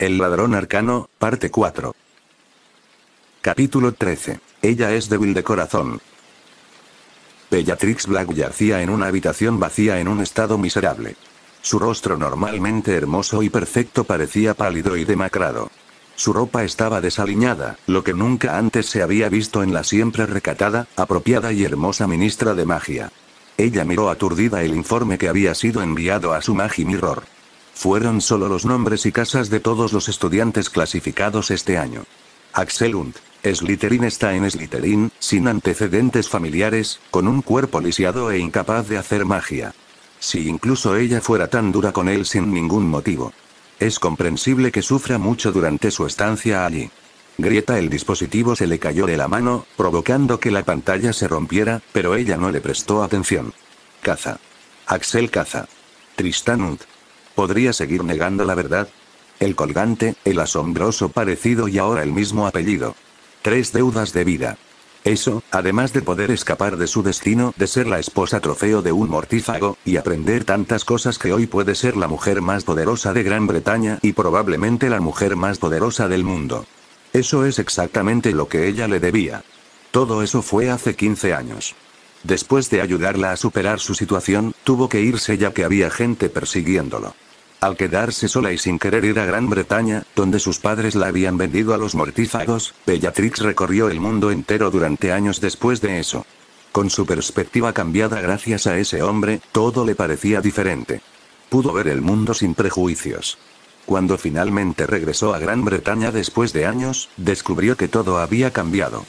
El ladrón arcano, parte 4. Capítulo 13. Ella es débil de corazón. Bellatrix Black yacía en una habitación vacía en un estado miserable. Su rostro normalmente hermoso y perfecto parecía pálido y demacrado. Su ropa estaba desaliñada, lo que nunca antes se había visto en la siempre recatada, apropiada y hermosa ministra de magia. Ella miró aturdida el informe que había sido enviado a su Magi Mirror. Fueron solo los nombres y casas de todos los estudiantes clasificados este año. Axel und Slytherin está en Slytherin, sin antecedentes familiares, con un cuerpo lisiado e incapaz de hacer magia. Si incluso ella fuera tan dura con él sin ningún motivo. Es comprensible que sufra mucho durante su estancia allí. Grieta, el dispositivo se le cayó de la mano, provocando que la pantalla se rompiera, pero ella no le prestó atención. Caza. Axel caza. Tristan und. ¿Podría seguir negando la verdad? El colgante, el asombroso parecido y ahora el mismo apellido. 3 deudas de vida. Eso, además de poder escapar de su destino de ser la esposa trofeo de un mortífago, y aprender tantas cosas que hoy puede ser la mujer más poderosa de Gran Bretaña y probablemente la mujer más poderosa del mundo. Eso es exactamente lo que ella le debía. Todo eso fue hace 15 años. Después de ayudarla a superar su situación, tuvo que irse ya que había gente persiguiéndolo. Al quedarse sola y sin querer ir a Gran Bretaña, donde sus padres la habían vendido a los mortífagos, Bellatrix recorrió el mundo entero durante años después de eso. Con su perspectiva cambiada gracias a ese hombre, todo le parecía diferente. Pudo ver el mundo sin prejuicios. Cuando finalmente regresó a Gran Bretaña después de años, descubrió que todo había cambiado.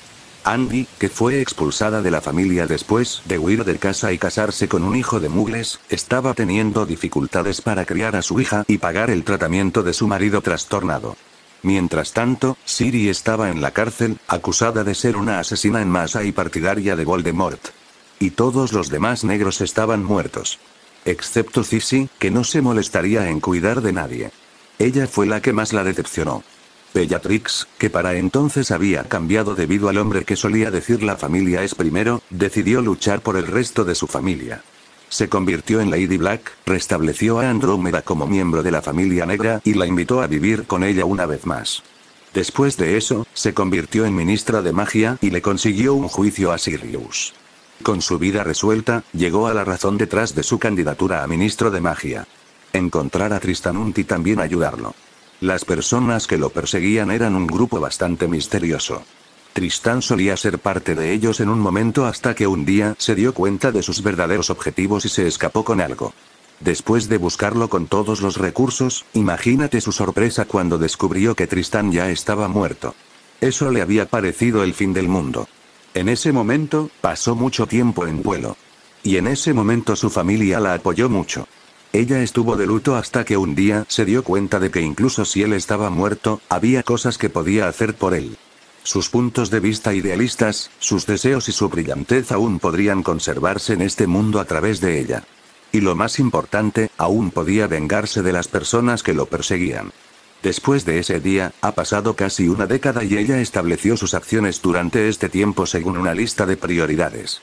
Andy, que fue expulsada de la familia después de huir de casa y casarse con un hijo de muggles, estaba teniendo dificultades para criar a su hija y pagar el tratamiento de su marido trastornado. Mientras tanto, Ciri estaba en la cárcel, acusada de ser una asesina en masa y partidaria de Voldemort. Y todos los demás negros estaban muertos. Excepto Cissy, que no se molestaría en cuidar de nadie. Ella fue la que más la decepcionó. Bellatrix, que para entonces había cambiado debido al hombre que solía decir la familia es primero, decidió luchar por el resto de su familia. Se convirtió en Lady Black, restableció a Andrómeda como miembro de la familia negra y la invitó a vivir con ella una vez más. Después de eso, se convirtió en ministra de magia y le consiguió un juicio a Sirius. Con su vida resuelta, llegó a la razón detrás de su candidatura a ministro de magia. Encontrar a Tristan und y también ayudarlo. Las personas que lo perseguían eran un grupo bastante misterioso. Tristan solía ser parte de ellos en un momento hasta que un día se dio cuenta de sus verdaderos objetivos y se escapó con algo. Después de buscarlo con todos los recursos, imagínate su sorpresa cuando descubrió que Tristan ya estaba muerto. Eso le había parecido el fin del mundo. En ese momento, pasó mucho tiempo en duelo. Y en ese momento su familia la apoyó mucho. Ella estuvo de luto hasta que un día se dio cuenta de que incluso si él estaba muerto, había cosas que podía hacer por él. Sus puntos de vista idealistas, sus deseos y su brillantez aún podrían conservarse en este mundo a través de ella. Y lo más importante, aún podía vengarse de las personas que lo perseguían. Después de ese día, ha pasado casi una década y ella estableció sus acciones durante este tiempo según una lista de prioridades.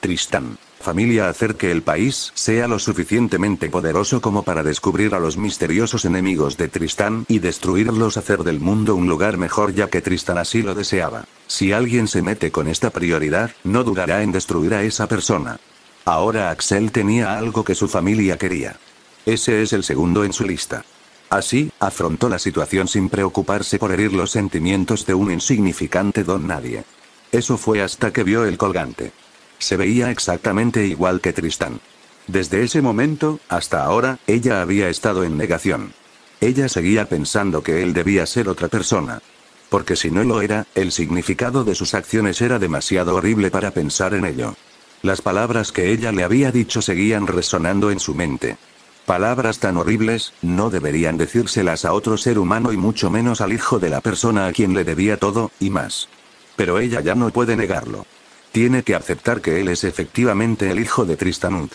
Tristan. Familia, hacer que el país sea lo suficientemente poderoso como para descubrir a los misteriosos enemigos de Tristan y destruirlos, hacer del mundo un lugar mejor ya que Tristan así lo deseaba. Si alguien se mete con esta prioridad, no dudará en destruir a esa persona. Ahora Axel tenía algo que su familia quería. Ese es el segundo en su lista. Así, afrontó la situación sin preocuparse por herir los sentimientos de un insignificante don nadie. Eso fue hasta que vio el colgante. Se veía exactamente igual que Tristan. Desde ese momento, hasta ahora, ella había estado en negación. Ella seguía pensando que él debía ser otra persona. Porque si no lo era, el significado de sus acciones era demasiado horrible para pensar en ello. Las palabras que ella le había dicho seguían resonando en su mente. Palabras tan horribles, no deberían decírselas a otro ser humano y mucho menos al hijo de la persona a quien le debía todo, y más. Pero ella ya no puede negarlo. Tiene que aceptar que él es efectivamente el hijo de Tristan und.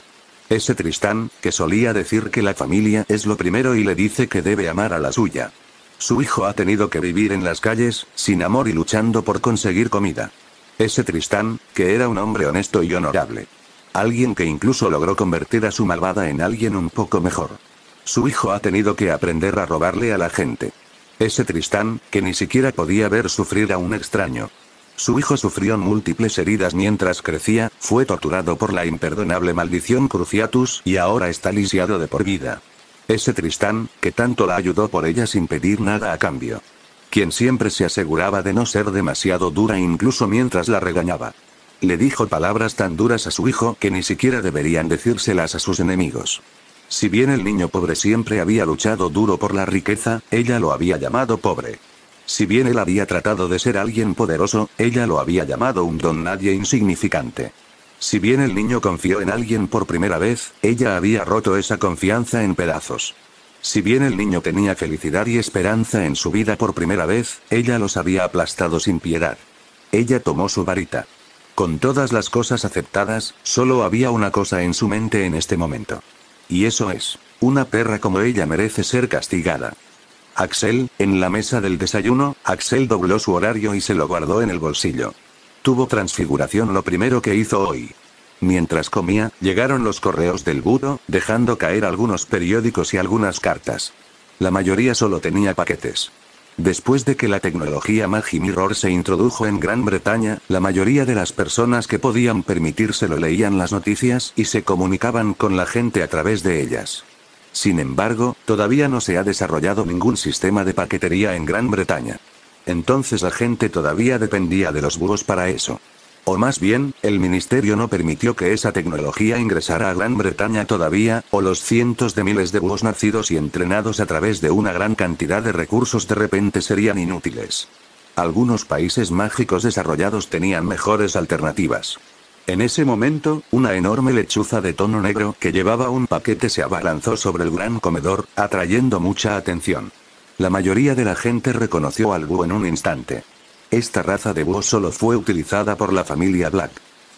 Ese Tristan, que solía decir que la familia es lo primero y le dice que debe amar a la suya. Su hijo ha tenido que vivir en las calles, sin amor y luchando por conseguir comida. Ese Tristan, que era un hombre honesto y honorable. Alguien que incluso logró convertir a su malvada en alguien un poco mejor. Su hijo ha tenido que aprender a robarle a la gente. Ese Tristán, que ni siquiera podía ver sufrir a un extraño. Su hijo sufrió múltiples heridas mientras crecía, fue torturado por la imperdonable maldición Cruciatus y ahora está lisiado de por vida. Ese Tristán, que tanto la ayudó por ella sin pedir nada a cambio. Quien siempre se aseguraba de no ser demasiado dura incluso mientras la regañaba. Le dijo palabras tan duras a su hijo que ni siquiera deberían decírselas a sus enemigos. Si bien el niño pobre siempre había luchado duro por la riqueza, ella lo había llamado pobre. Si bien él había tratado de ser alguien poderoso, ella lo había llamado un don nadie insignificante. Si bien el niño confió en alguien por primera vez, ella había roto esa confianza en pedazos. Si bien el niño tenía felicidad y esperanza en su vida por primera vez, ella los había aplastado sin piedad. Ella tomó su varita. Con todas las cosas aceptadas, solo había una cosa en su mente en este momento. Y eso es, una perra como ella merece ser castigada. Axel, en la mesa del desayuno, Axel dobló su horario y se lo guardó en el bolsillo. Tuvo transfiguración lo primero que hizo hoy. Mientras comía, llegaron los correos del budo, dejando caer algunos periódicos y algunas cartas. La mayoría solo tenía paquetes. Después de que la tecnología Magimirror se introdujo en Gran Bretaña, la mayoría de las personas que podían permitírselo leían las noticias y se comunicaban con la gente a través de ellas. Sin embargo, todavía no se ha desarrollado ningún sistema de paquetería en Gran Bretaña. Entonces la gente todavía dependía de los búhos para eso. O más bien, el ministerio no permitió que esa tecnología ingresara a Gran Bretaña todavía, o los cientos de miles de búhos nacidos y entrenados a través de una gran cantidad de recursos de repente serían inútiles. Algunos países mágicos desarrollados tenían mejores alternativas. En ese momento, una enorme lechuza de tono negro que llevaba un paquete se abalanzó sobre el gran comedor, atrayendo mucha atención. La mayoría de la gente reconoció al búho en un instante. Esta raza de búho solo fue utilizada por la familia Black.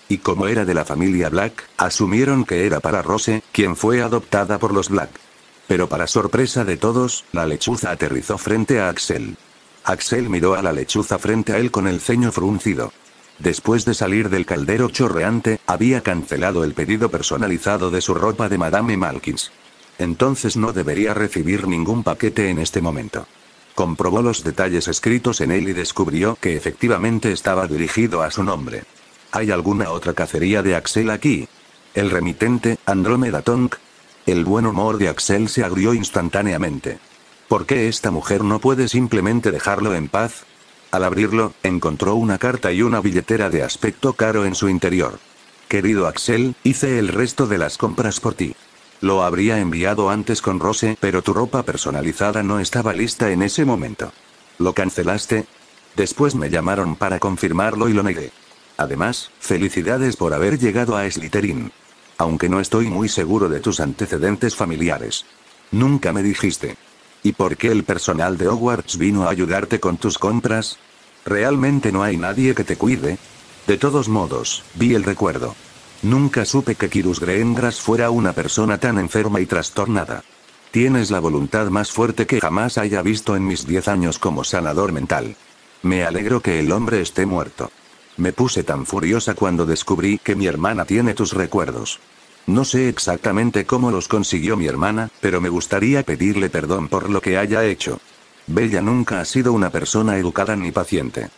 Y como era de la familia Black, asumieron que era para Rose, quien fue adoptada por los Black. Pero para sorpresa de todos, la lechuza aterrizó frente a Axel. Axel miró a la lechuza frente a él con el ceño fruncido. Después de salir del caldero chorreante, había cancelado el pedido personalizado de su ropa de Madame Malkins. Entonces no debería recibir ningún paquete en este momento. Comprobó los detalles escritos en él y descubrió que efectivamente estaba dirigido a su nombre. ¿Hay alguna otra cacería de Axel aquí? El remitente, Andrómeda Tonk. El buen humor de Axel se agrió instantáneamente. ¿Por qué esta mujer no puede simplemente dejarlo en paz? Al abrirlo, encontró una carta y una billetera de aspecto caro en su interior. Querido Axel, hice el resto de las compras por ti. Lo habría enviado antes con Rose, pero tu ropa personalizada no estaba lista en ese momento. ¿Lo cancelaste? Después me llamaron para confirmarlo y lo negué. Además, felicidades por haber llegado a Slytherin. Aunque no estoy muy seguro de tus antecedentes familiares. Nunca me dijiste. ¿Y por qué el personal de Hogwarts vino a ayudarte con tus compras? ¿Realmente no hay nadie que te cuide? De todos modos, vi el recuerdo. Nunca supe que Kyrus Greengrass fuera una persona tan enferma y trastornada. Tienes la voluntad más fuerte que jamás haya visto en mis 10 años como sanador mental. Me alegro que el hombre esté muerto. Me puse tan furiosa cuando descubrí que mi hermana tiene tus recuerdos. No sé exactamente cómo los consiguió mi hermana, pero me gustaría pedirle perdón por lo que haya hecho. Bella nunca ha sido una persona educada ni paciente.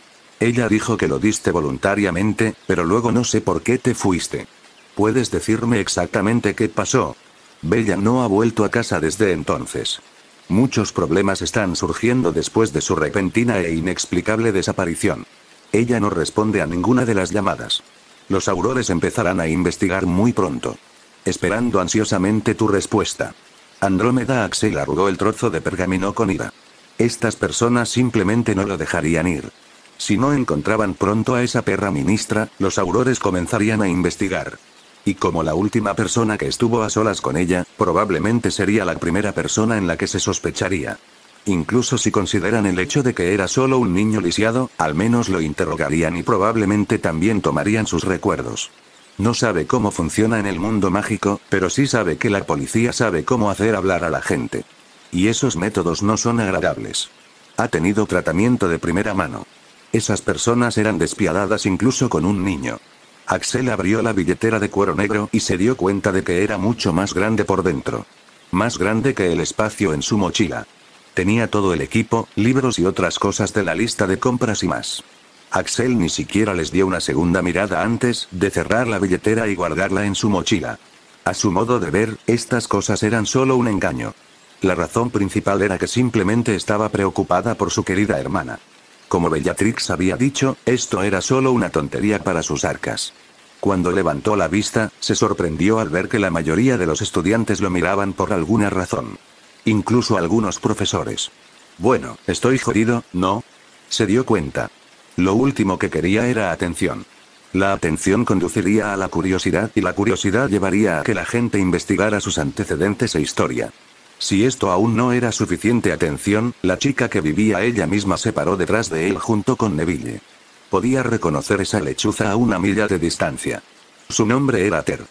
Ella dijo que lo diste voluntariamente, pero luego no sé por qué te fuiste. ¿Puedes decirme exactamente qué pasó? Bella no ha vuelto a casa desde entonces. Muchos problemas están surgiendo después de su repentina e inexplicable desaparición. Ella no responde a ninguna de las llamadas. Los aurores empezarán a investigar muy pronto. Esperando ansiosamente tu respuesta. Andrómeda. Axel arrugó el trozo de pergamino con ira. Estas personas simplemente no lo dejarían ir. Si no encontraban pronto a esa perra ministra, los aurores comenzarían a investigar. Y como la última persona que estuvo a solas con ella, probablemente sería la primera persona en la que se sospecharía. Incluso si consideran el hecho de que era solo un niño lisiado, al menos lo interrogarían y probablemente también tomarían sus recuerdos. No sabe cómo funciona en el mundo mágico, pero sí sabe que la policía sabe cómo hacer hablar a la gente. Y esos métodos no son agradables. Ha tenido tratamiento de primera mano. Esas personas eran despiadadas incluso con un niño. Axel abrió la billetera de cuero negro y se dio cuenta de que era mucho más grande por dentro. Más grande que el espacio en su mochila. Tenía todo el equipo, libros y otras cosas de la lista de compras y más. Axel ni siquiera les dio una segunda mirada antes de cerrar la billetera y guardarla en su mochila. A su modo de ver, estas cosas eran solo un engaño. La razón principal era que simplemente estaba preocupada por su querida hermana. Como Bellatrix había dicho, esto era solo una tontería para sus arcas. Cuando levantó la vista, se sorprendió al ver que la mayoría de los estudiantes lo miraban por alguna razón. Incluso algunos profesores. Bueno, estoy jodido, ¿no? Se dio cuenta. Lo último que quería era atención. La atención conduciría a la curiosidad y la curiosidad llevaría a que la gente investigara sus antecedentes e historia. Si esto aún no era suficiente atención, la chica que vivía ella misma se paró detrás de él junto con Neville. Podía reconocer esa lechuza a una milla de distancia. Su nombre era Ter.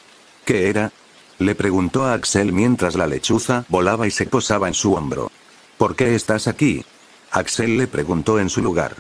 ¿Qué era? Le preguntó a Axel mientras la lechuza volaba y se posaba en su hombro. ¿Por qué estás aquí? Axel le preguntó en su lugar.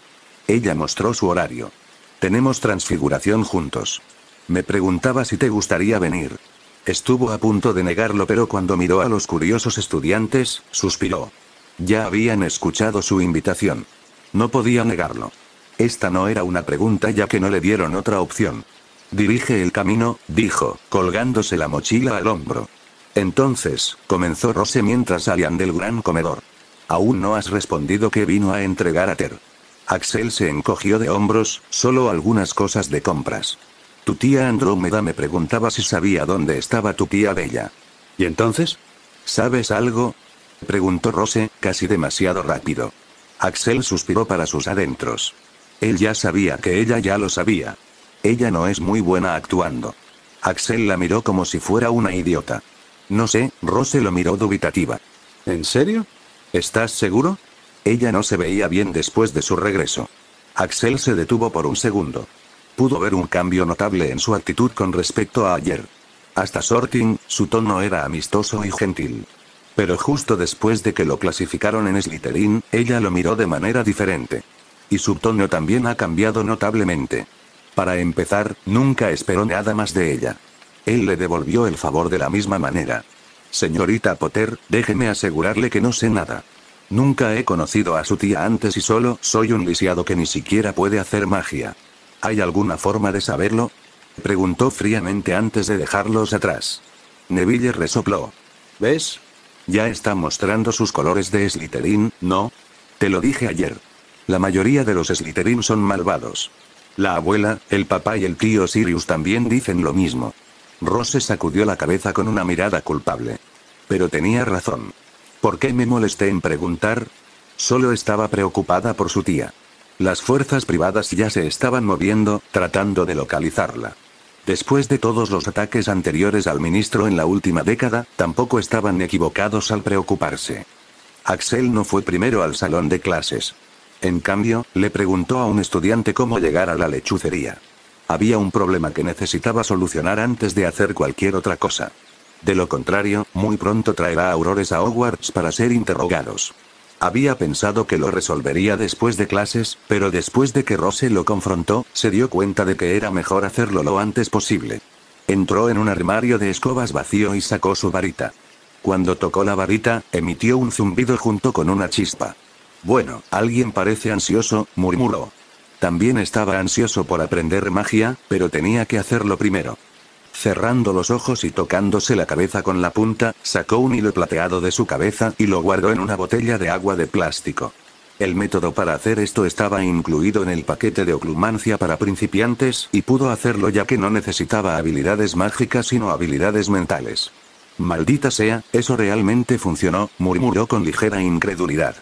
Ella mostró su horario. Tenemos transfiguración juntos. Me preguntaba si te gustaría venir. Estuvo a punto de negarlo, pero cuando miró a los curiosos estudiantes, suspiró. Ya habían escuchado su invitación. No podía negarlo. Esta no era una pregunta ya que no le dieron otra opción. Dirige el camino, dijo, colgándose la mochila al hombro. Entonces, comenzó Rose mientras salían del gran comedor. Aún no has respondido qué vino a entregar a Ter. Axel se encogió de hombros, solo algunas cosas de compras. Tu tía Andrómeda me preguntaba si sabía dónde estaba tu tía Bella. ¿Y entonces? ¿Sabes algo? Preguntó Rose, casi demasiado rápido. Axel suspiró para sus adentros. Él ya sabía que ella ya lo sabía. Ella no es muy buena actuando. Axel la miró como si fuera una idiota. No sé, Rose lo miró dubitativa. ¿En serio? ¿Estás seguro? Ella no se veía bien después de su regreso. Axel se detuvo por un segundo. Pudo ver un cambio notable en su actitud con respecto a ayer. Hasta Sorting, su tono era amistoso y gentil. Pero justo después de que lo clasificaron en Slytherin, ella lo miró de manera diferente. Y su tono también ha cambiado notablemente. Para empezar, nunca esperó nada más de ella. Él le devolvió el favor de la misma manera. Señorita Potter, déjeme asegurarle que no sé nada. Nunca he conocido a su tía antes y solo soy un lisiado que ni siquiera puede hacer magia. ¿Hay alguna forma de saberlo? Preguntó fríamente antes de dejarlos atrás. Neville resopló. ¿Ves? Ya está mostrando sus colores de Slytherin, ¿no? Te lo dije ayer. La mayoría de los Slytherin son malvados. La abuela, el papá y el tío Sirius también dicen lo mismo. Rose sacudió la cabeza con una mirada culpable. Pero tenía razón. ¿Por qué me molesté en preguntar? Solo estaba preocupada por su tía. Las fuerzas privadas ya se estaban moviendo, tratando de localizarla. Después de todos los ataques anteriores al ministro en la última década, tampoco estaban equivocados al preocuparse. Axel no fue primero al salón de clases. En cambio, le preguntó a un estudiante cómo llegar a la lechucería. Había un problema que necesitaba solucionar antes de hacer cualquier otra cosa. De lo contrario, muy pronto traerá a Aurores a Hogwarts para ser interrogados. Había pensado que lo resolvería después de clases, pero después de que Rose lo confrontó, se dio cuenta de que era mejor hacerlo lo antes posible. Entró en un armario de escobas vacío y sacó su varita. Cuando tocó la varita, emitió un zumbido junto con una chispa. Bueno, alguien parece ansioso, murmuró. También estaba ansioso por aprender magia, pero tenía que hacerlo primero. Cerrando los ojos y tocándose la cabeza con la punta, sacó un hilo plateado de su cabeza y lo guardó en una botella de agua de plástico. El método para hacer esto estaba incluido en el paquete de oclumancia para principiantes y pudo hacerlo ya que no necesitaba habilidades mágicas sino habilidades mentales. Maldita sea, eso realmente funcionó, murmuró con ligera incredulidad.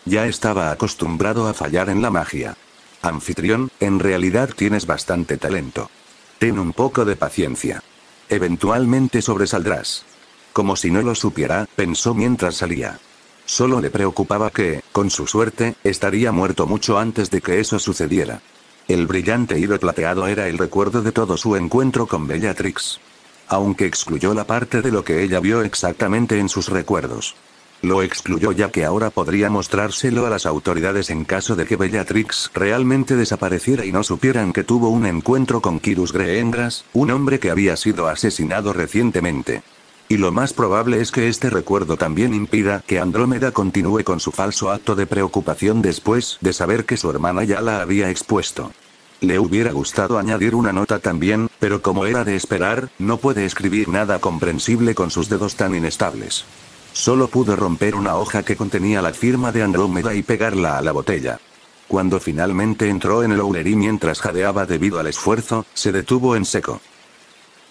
Ya estaba acostumbrado a fallar en la magia. Anfitrión, en realidad tienes bastante talento. Ten un poco de paciencia. Eventualmente sobresaldrás. Como si no lo supiera, pensó mientras salía. Solo le preocupaba que, con su suerte, estaría muerto mucho antes de que eso sucediera. El brillante hilo plateado era el recuerdo de todo su encuentro con Bellatrix. Aunque excluyó la parte de lo que ella vio exactamente en sus recuerdos. Lo excluyó ya que ahora podría mostrárselo a las autoridades en caso de que Bellatrix realmente desapareciera y no supieran que tuvo un encuentro con Quirus Greengrass, un hombre que había sido asesinado recientemente. Y lo más probable es que este recuerdo también impida que Andrómeda continúe con su falso acto de preocupación después de saber que su hermana ya la había expuesto. Le hubiera gustado añadir una nota también, pero como era de esperar, no puede escribir nada comprensible con sus dedos tan inestables. Solo pudo romper una hoja que contenía la firma de Andrómeda y pegarla a la botella. Cuando finalmente entró en el Ouleri mientras jadeaba debido al esfuerzo, se detuvo en seco.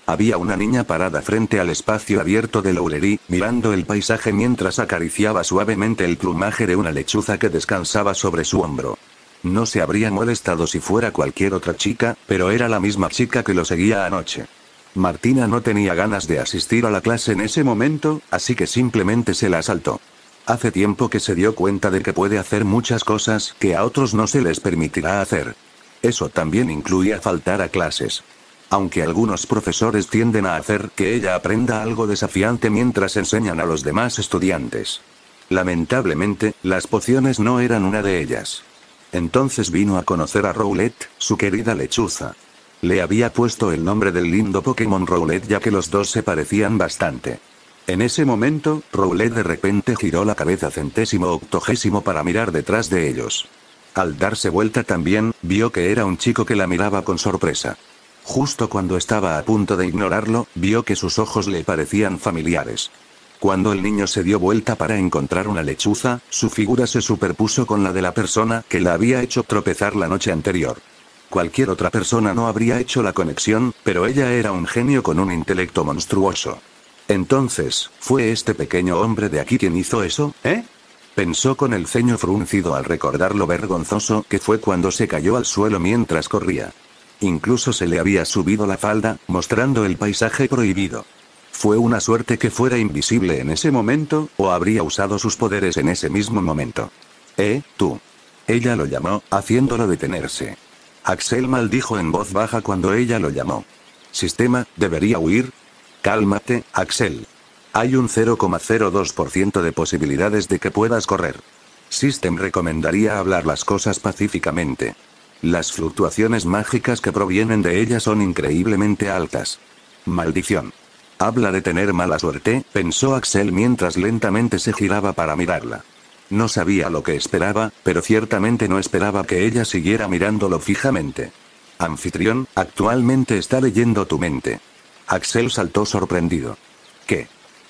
Había una niña parada frente al espacio abierto del Ouleri, mirando el paisaje mientras acariciaba suavemente el plumaje de una lechuza que descansaba sobre su hombro. No se habría molestado si fuera cualquier otra chica, pero era la misma chica que lo seguía anoche. Martina no tenía ganas de asistir a la clase en ese momento, así que simplemente se la saltó. Hace tiempo que se dio cuenta de que puede hacer muchas cosas que a otros no se les permitirá hacer. Eso también incluía faltar a clases. Aunque algunos profesores tienden a hacer que ella aprenda algo desafiante mientras enseñan a los demás estudiantes. Lamentablemente, las pociones no eran una de ellas. Entonces vino a conocer a Rowlet, su querida lechuza. Le había puesto el nombre del lindo Pokémon Rowlet ya que los dos se parecían bastante. En ese momento, Rowlet de repente giró la cabeza centésimo octogésimo para mirar detrás de ellos. Al darse vuelta también, vio que era un chico que la miraba con sorpresa. Justo cuando estaba a punto de ignorarlo, vio que sus ojos le parecían familiares. Cuando el niño se dio vuelta para encontrar una lechuza, su figura se superpuso con la de la persona que la había hecho tropezar la noche anterior. Cualquier otra persona no habría hecho la conexión, pero ella era un genio con un intelecto monstruoso. Entonces, ¿fue este pequeño hombre de aquí quien hizo eso, Pensó con el ceño fruncido al recordar lo vergonzoso que fue cuando se cayó al suelo mientras corría. Incluso se le había subido la falda, mostrando el paisaje prohibido. ¿Fue una suerte que fuera invisible en ese momento, o habría usado sus poderes en ese mismo momento? Tú. Ella lo llamó, haciéndolo detenerse. Axel maldijo en voz baja cuando ella lo llamó. Sistema, ¿debería huir? Cálmate, Axel. Hay un 0,02% de posibilidades de que puedas correr. System recomendaría hablar las cosas pacíficamente. Las fluctuaciones mágicas que provienen de ella son increíblemente altas. Maldición. Habla de tener mala suerte, pensó Axel mientras lentamente se giraba para mirarla. No sabía lo que esperaba, pero ciertamente no esperaba que ella siguiera mirándolo fijamente. Anfitrión, actualmente está leyendo tu mente. Axel saltó sorprendido. ¿Qué?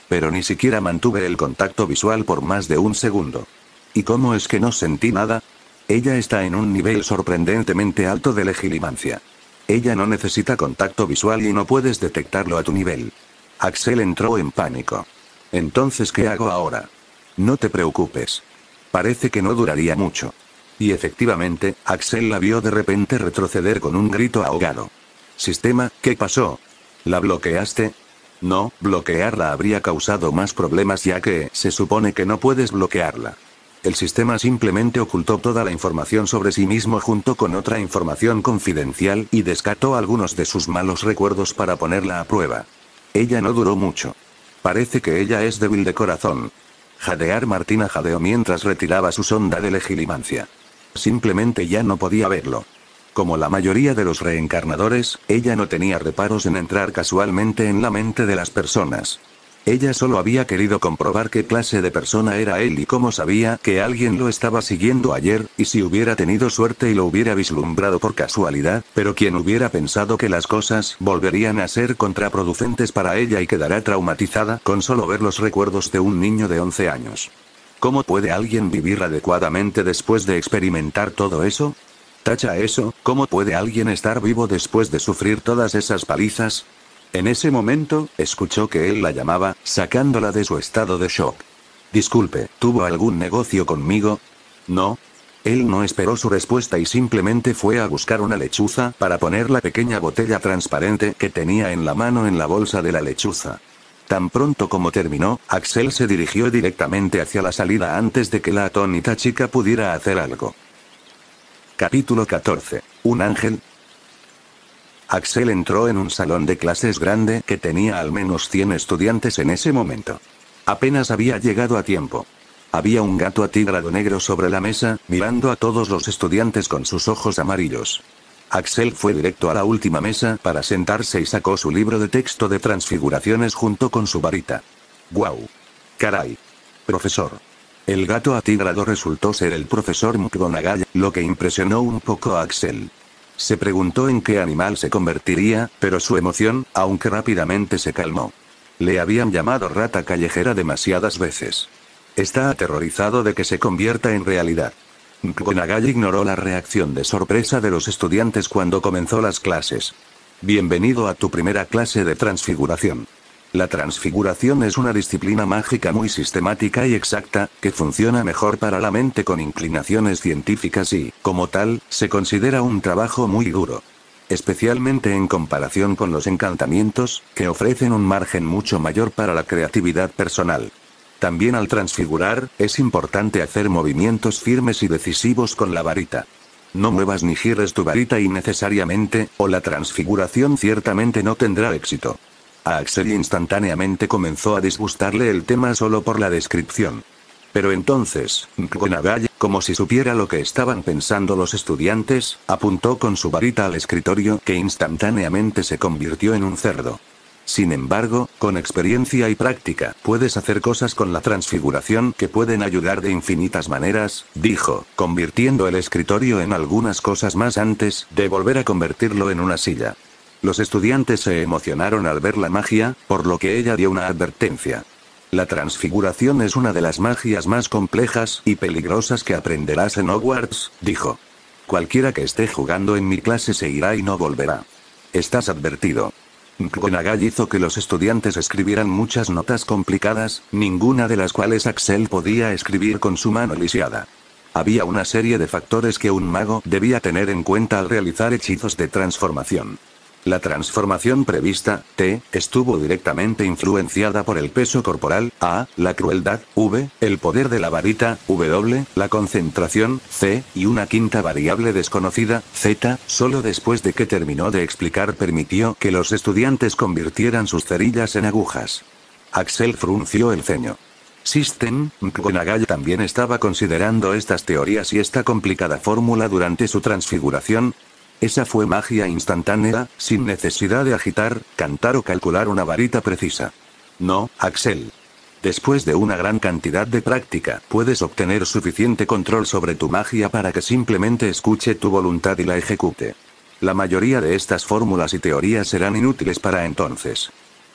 Pero ni siquiera mantuve el contacto visual por más de un segundo. ¿Y cómo es que no sentí nada? Ella está en un nivel sorprendentemente alto de legilimancia. Ella no necesita contacto visual y no puedes detectarlo a tu nivel. Axel entró en pánico. Entonces, ¿qué hago ahora? No te preocupes. Parece que no duraría mucho. Y efectivamente, Axel la vio de repente retroceder con un grito ahogado. Sistema, ¿qué pasó? ¿La bloqueaste? No, bloquearla habría causado más problemas ya que se supone que no puedes bloquearla. El sistema simplemente ocultó toda la información sobre sí mismo junto con otra información confidencial y descartó algunos de sus malos recuerdos para ponerla a prueba. Ella no duró mucho. Parece que ella es débil de corazón. Jadear. Martina jadeó mientras retiraba su sonda de legilimancia. Simplemente ya no podía verlo. Como la mayoría de los reencarnadores, ella no tenía reparos en entrar casualmente en la mente de las personas. Ella solo había querido comprobar qué clase de persona era él y cómo sabía que alguien lo estaba siguiendo ayer, y si hubiera tenido suerte y lo hubiera vislumbrado por casualidad, pero quien hubiera pensado que las cosas volverían a ser contraproducentes para ella y quedará traumatizada con solo ver los recuerdos de un niño de 11 años. ¿Cómo puede alguien vivir adecuadamente después de experimentar todo eso? Tacha eso, ¿cómo puede alguien estar vivo después de sufrir todas esas palizas? En ese momento, escuchó que él la llamaba, sacándola de su estado de shock. Disculpe, ¿tuvo algún negocio conmigo? No. Él no esperó su respuesta y simplemente fue a buscar una lechuza para poner la pequeña botella transparente que tenía en la mano en la bolsa de la lechuza. Tan pronto como terminó, Axel se dirigió directamente hacia la salida antes de que la atónita chica pudiera hacer algo. Capítulo 14. ¿Un ángel? Axel entró en un salón de clases grande que tenía al menos 100 estudiantes en ese momento. Apenas había llegado a tiempo. Había un gato atigrado negro sobre la mesa, mirando a todos los estudiantes con sus ojos amarillos. Axel fue directo a la última mesa para sentarse y sacó su libro de texto de transfiguraciones junto con su varita. ¡Guau! ¡Caray! Profesor. El gato atigrado resultó ser el profesor McGonagall, lo que impresionó un poco a Axel. Se preguntó en qué animal se convertiría, pero su emoción, aunque rápidamente se calmó. Le habían llamado rata callejera demasiadas veces. Está aterrorizado de que se convierta en realidad. McGonagall ignoró la reacción de sorpresa de los estudiantes cuando comenzó las clases. Bienvenido a tu primera clase de transfiguración. La transfiguración es una disciplina mágica muy sistemática y exacta, que funciona mejor para la mente con inclinaciones científicas y, como tal, se considera un trabajo muy duro. Especialmente en comparación con los encantamientos, que ofrecen un margen mucho mayor para la creatividad personal. También al transfigurar, es importante hacer movimientos firmes y decisivos con la varita. No muevas ni gires tu varita innecesariamente, o la transfiguración ciertamente no tendrá éxito. A Axel instantáneamente comenzó a disgustarle el tema solo por la descripción. Pero entonces, McGonagall, como si supiera lo que estaban pensando los estudiantes, apuntó con su varita al escritorio que instantáneamente se convirtió en un cerdo. Sin embargo, con experiencia y práctica, puedes hacer cosas con la transfiguración que pueden ayudar de infinitas maneras, dijo, convirtiendo el escritorio en algunas cosas más antes de volver a convertirlo en una silla. Los estudiantes se emocionaron al ver la magia, por lo que ella dio una advertencia. La transfiguración es una de las magias más complejas y peligrosas que aprenderás en Hogwarts, dijo. Cualquiera que esté jugando en mi clase se irá y no volverá. Estás advertido. McGonagall hizo que los estudiantes escribieran muchas notas complicadas, ninguna de las cuales Axel podía escribir con su mano lisiada. Había una serie de factores que un mago debía tener en cuenta al realizar hechizos de transformación. La transformación prevista, T, estuvo directamente influenciada por el peso corporal, A, la crueldad, V, el poder de la varita, W, la concentración, C, y una quinta variable desconocida, Z, solo después de que terminó de explicar permitió que los estudiantes convirtieran sus cerillas en agujas. Axel frunció el ceño. System, McGonagall también estaba considerando estas teorías y esta complicada fórmula durante su transfiguración. Esa fue magia instantánea, sin necesidad de agitar, cantar o calcular una varita precisa. No, Axel. Después de una gran cantidad de práctica, puedes obtener suficiente control sobre tu magia para que simplemente escuche tu voluntad y la ejecute. La mayoría de estas fórmulas y teorías serán inútiles para entonces.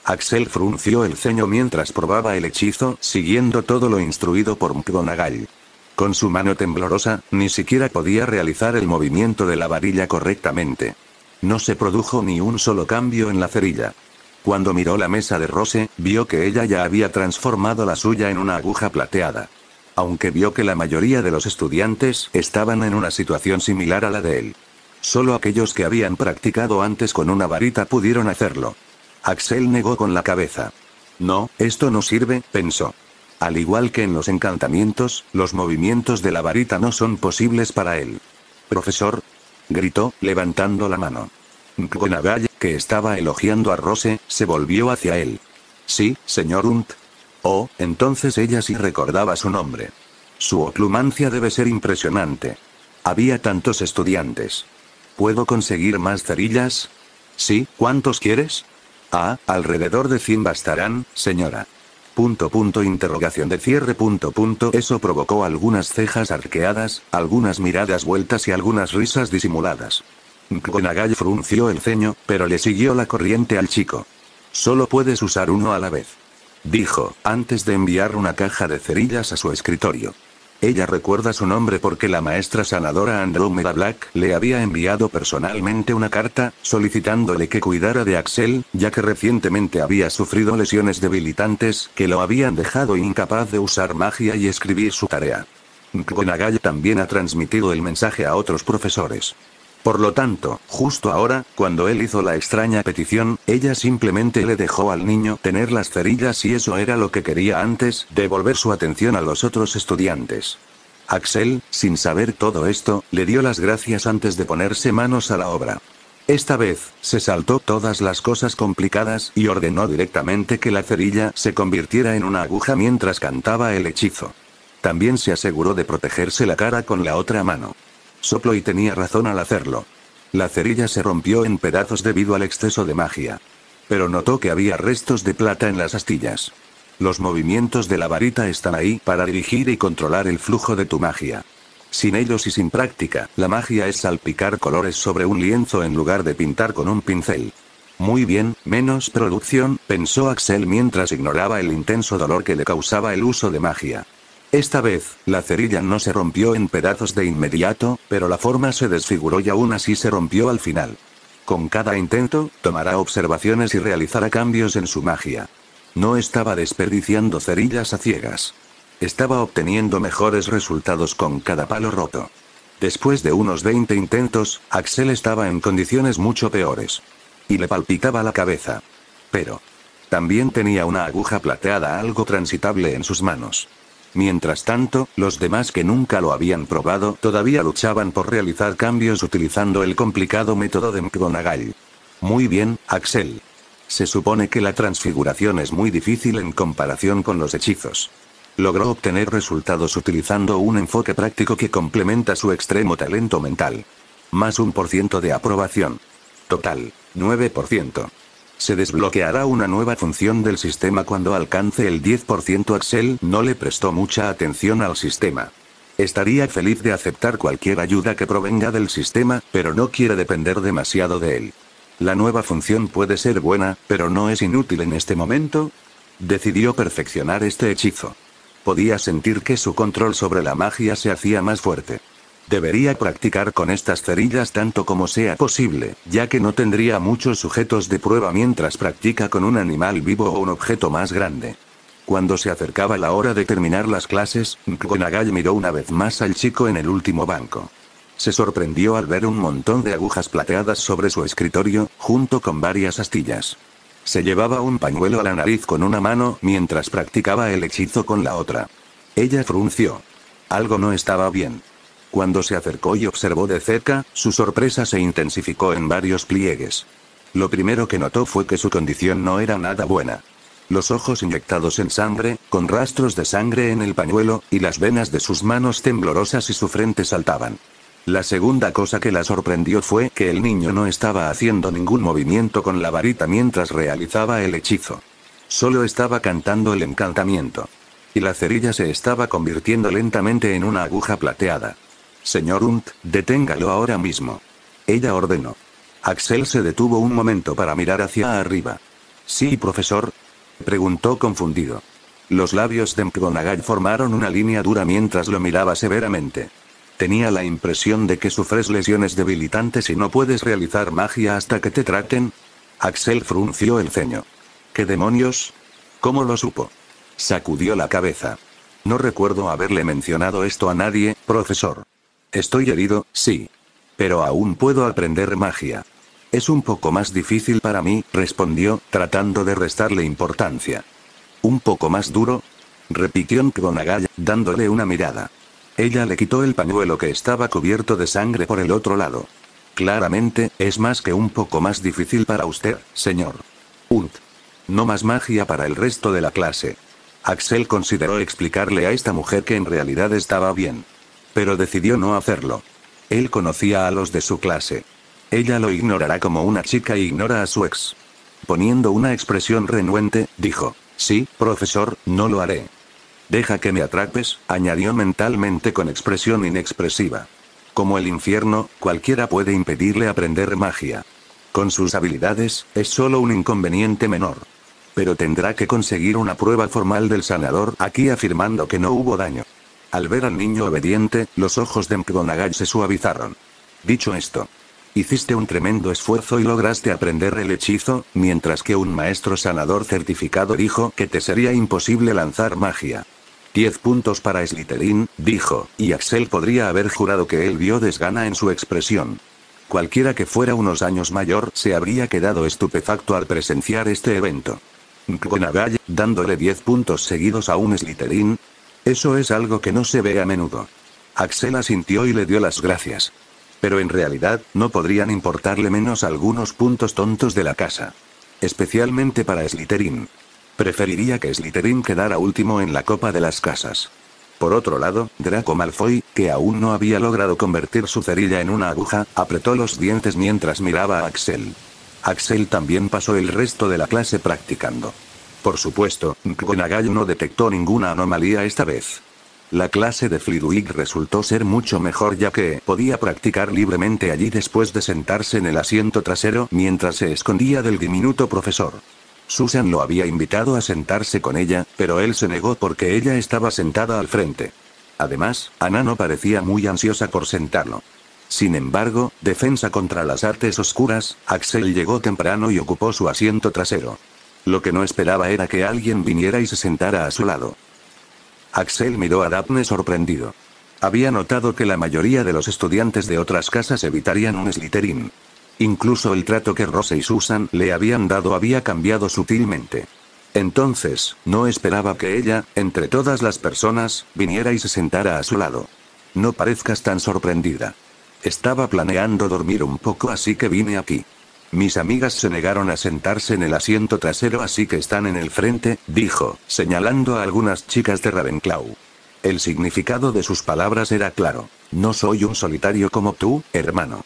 Axel frunció el ceño mientras probaba el hechizo, siguiendo todo lo instruido por McGonagall. Con su mano temblorosa, ni siquiera podía realizar el movimiento de la varilla correctamente. No se produjo ni un solo cambio en la cerilla. Cuando miró la mesa de Rose, vio que ella ya había transformado la suya en una aguja plateada. Aunque vio que la mayoría de los estudiantes estaban en una situación similar a la de él. Solo aquellos que habían practicado antes con una varita pudieron hacerlo. Axel negó con la cabeza. No, esto no sirve, pensó. Al igual que en los encantamientos, los movimientos de la varita no son posibles para él. «Profesor», gritó, levantando la mano. McGonagall, que estaba elogiando a Rose, se volvió hacia él. «Sí, señor Unt». Oh, entonces ella sí recordaba su nombre. Su oclumancia debe ser impresionante. Había tantos estudiantes. ¿Puedo conseguir más cerillas? Sí, ¿cuántos quieres? Alrededor de 100 bastarán, señora. Interrogación de cierre. Eso provocó algunas cejas arqueadas, algunas miradas vueltas y algunas risas disimuladas. McGonagall frunció el ceño, pero le siguió la corriente al chico. Solo puedes usar uno a la vez, dijo, antes de enviar una caja de cerillas a su escritorio. Ella recuerda su nombre porque la maestra sanadora Andrómeda Black le había enviado personalmente una carta, solicitándole que cuidara de Axel, ya que recientemente había sufrido lesiones debilitantes, que lo habían dejado incapaz de usar magia y escribir su tarea. McGonagall también ha transmitido el mensaje a otros profesores. Por lo tanto, justo ahora, cuando él hizo la extraña petición, ella simplemente le dejó al niño tener las cerillas y eso era lo que quería antes de volver su atención a los otros estudiantes. Axel, sin saber todo esto, le dio las gracias antes de ponerse manos a la obra. Esta vez, se saltó todas las cosas complicadas y ordenó directamente que la cerilla se convirtiera en una aguja mientras cantaba el hechizo. También se aseguró de protegerse la cara con la otra mano. Sopló y tenía razón al hacerlo. La cerilla se rompió en pedazos debido al exceso de magia. Pero notó que había restos de plata en las astillas. Los movimientos de la varita están ahí para dirigir y controlar el flujo de tu magia. Sin ellos y sin práctica, la magia es salpicar colores sobre un lienzo en lugar de pintar con un pincel. Muy bien, menos producción, pensó Axel mientras ignoraba el intenso dolor que le causaba el uso de magia. Esta vez, la cerilla no se rompió en pedazos de inmediato, pero la forma se desfiguró y aún así se rompió al final. Con cada intento, tomará observaciones y realizará cambios en su magia. No estaba desperdiciando cerillas a ciegas. Estaba obteniendo mejores resultados con cada palo roto. Después de unos 20 intentos, Axel estaba en condiciones mucho peores. Y le palpitaba la cabeza. Pero también tenía una aguja plateada algo transitable en sus manos. Mientras tanto, los demás que nunca lo habían probado todavía luchaban por realizar cambios utilizando el complicado método de McGonagall. Muy bien, Axel. Se supone que la transfiguración es muy difícil en comparación con los hechizos. Logró obtener resultados utilizando un enfoque práctico que complementa su extremo talento mental. Más 1% de aprobación. Total, 9%. Se desbloqueará una nueva función del sistema cuando alcance el 10%. Axel no le prestó mucha atención al sistema. Estaría feliz de aceptar cualquier ayuda que provenga del sistema, pero no quiere depender demasiado de él. La nueva función puede ser buena, pero no es inútil en este momento. Decidió perfeccionar este hechizo. Podía sentir que su control sobre la magia se hacía más fuerte. Debería practicar con estas cerillas tanto como sea posible, ya que no tendría muchos sujetos de prueba mientras practica con un animal vivo o un objeto más grande. Cuando se acercaba la hora de terminar las clases, McGonagall miró una vez más al chico en el último banco. Se sorprendió al ver un montón de agujas plateadas sobre su escritorio, junto con varias astillas. Se llevaba un pañuelo a la nariz con una mano mientras practicaba el hechizo con la otra. Ella frunció. Algo no estaba bien. Cuando se acercó y observó de cerca, su sorpresa se intensificó en varios pliegues. Lo primero que notó fue que su condición no era nada buena. Los ojos inyectados en sangre, con rastros de sangre en el pañuelo, y las venas de sus manos temblorosas y su frente saltaban. La segunda cosa que la sorprendió fue que el niño no estaba haciendo ningún movimiento con la varita mientras realizaba el hechizo. Solo estaba cantando el encantamiento. Y la cerilla se estaba convirtiendo lentamente en una aguja plateada. Señor Unt, deténgalo ahora mismo. Ella ordenó. Axel se detuvo un momento para mirar hacia arriba. ¿Sí, profesor?, preguntó confundido. Los labios de McGonagall formaron una línea dura mientras lo miraba severamente. Tenía la impresión de que sufres lesiones debilitantes y no puedes realizar magia hasta que te traten. Axel frunció el ceño. ¿Qué demonios? ¿Cómo lo supo? Sacudió la cabeza. No recuerdo haberle mencionado esto a nadie, profesor. Estoy herido, sí. Pero aún puedo aprender magia. Es un poco más difícil para mí, respondió, tratando de restarle importancia. ¿Un poco más duro?, repitió McGonagall, dándole una mirada. Ella le quitó el pañuelo que estaba cubierto de sangre por el otro lado. Claramente, es más que un poco más difícil para usted, señor Unt. No más magia para el resto de la clase. Axel consideró explicarle a esta mujer que en realidad estaba bien. Pero decidió no hacerlo. Él conocía a los de su clase. Ella lo ignorará como una chica ignora a su ex. Poniendo una expresión renuente, dijo, sí, profesor, no lo haré. Deja que me atrapes, añadió mentalmente con expresión inexpresiva. Como el infierno, cualquiera puede impedirle aprender magia. Con sus habilidades, es solo un inconveniente menor. Pero tendrá que conseguir una prueba formal del sanador aquí afirmando que no hubo daño. Al ver al niño obediente, los ojos de McGonagall se suavizaron. Dicho esto, hiciste un tremendo esfuerzo y lograste aprender el hechizo, mientras que un maestro sanador certificado dijo que te sería imposible lanzar magia. 10 puntos para Slytherin, dijo, y Axel podría haber jurado que él vio desgana en su expresión. Cualquiera que fuera unos años mayor se habría quedado estupefacto al presenciar este evento. McGonagall, dándole 10 puntos seguidos a un Slytherin. Eso es algo que no se ve a menudo. Axel asintió y le dio las gracias. Pero en realidad, no podrían importarle menos algunos puntos tontos de la casa. Especialmente para Slytherin. Preferiría que Slytherin quedara último en la copa de las casas. Por otro lado, Draco Malfoy, que aún no había logrado convertir su cerilla en una aguja, apretó los dientes mientras miraba a Axel. Axel también pasó el resto de la clase practicando. Por supuesto, McGonagall no detectó ninguna anomalía esta vez. La clase de Flitwick resultó ser mucho mejor ya que podía practicar libremente allí después de sentarse en el asiento trasero mientras se escondía del diminuto profesor. Susan lo había invitado a sentarse con ella, pero él se negó porque ella estaba sentada al frente. Además, Ana no parecía muy ansiosa por sentarlo. Sin embargo, defensa contra las artes oscuras, Axel llegó temprano y ocupó su asiento trasero. Lo que no esperaba era que alguien viniera y se sentara a su lado. Axel miró a Daphne sorprendido. Había notado que la mayoría de los estudiantes de otras casas evitarían un Slytherin. Incluso el trato que Rose y Susan le habían dado había cambiado sutilmente. Entonces, no esperaba que ella, entre todas las personas, viniera y se sentara a su lado. No parezcas tan sorprendida. Estaba planeando dormir un poco así que vine aquí. Mis amigas se negaron a sentarse en el asiento trasero así que están en el frente, dijo, señalando a algunas chicas de Ravenclaw. El significado de sus palabras era claro. No soy un solitario como tú, hermano.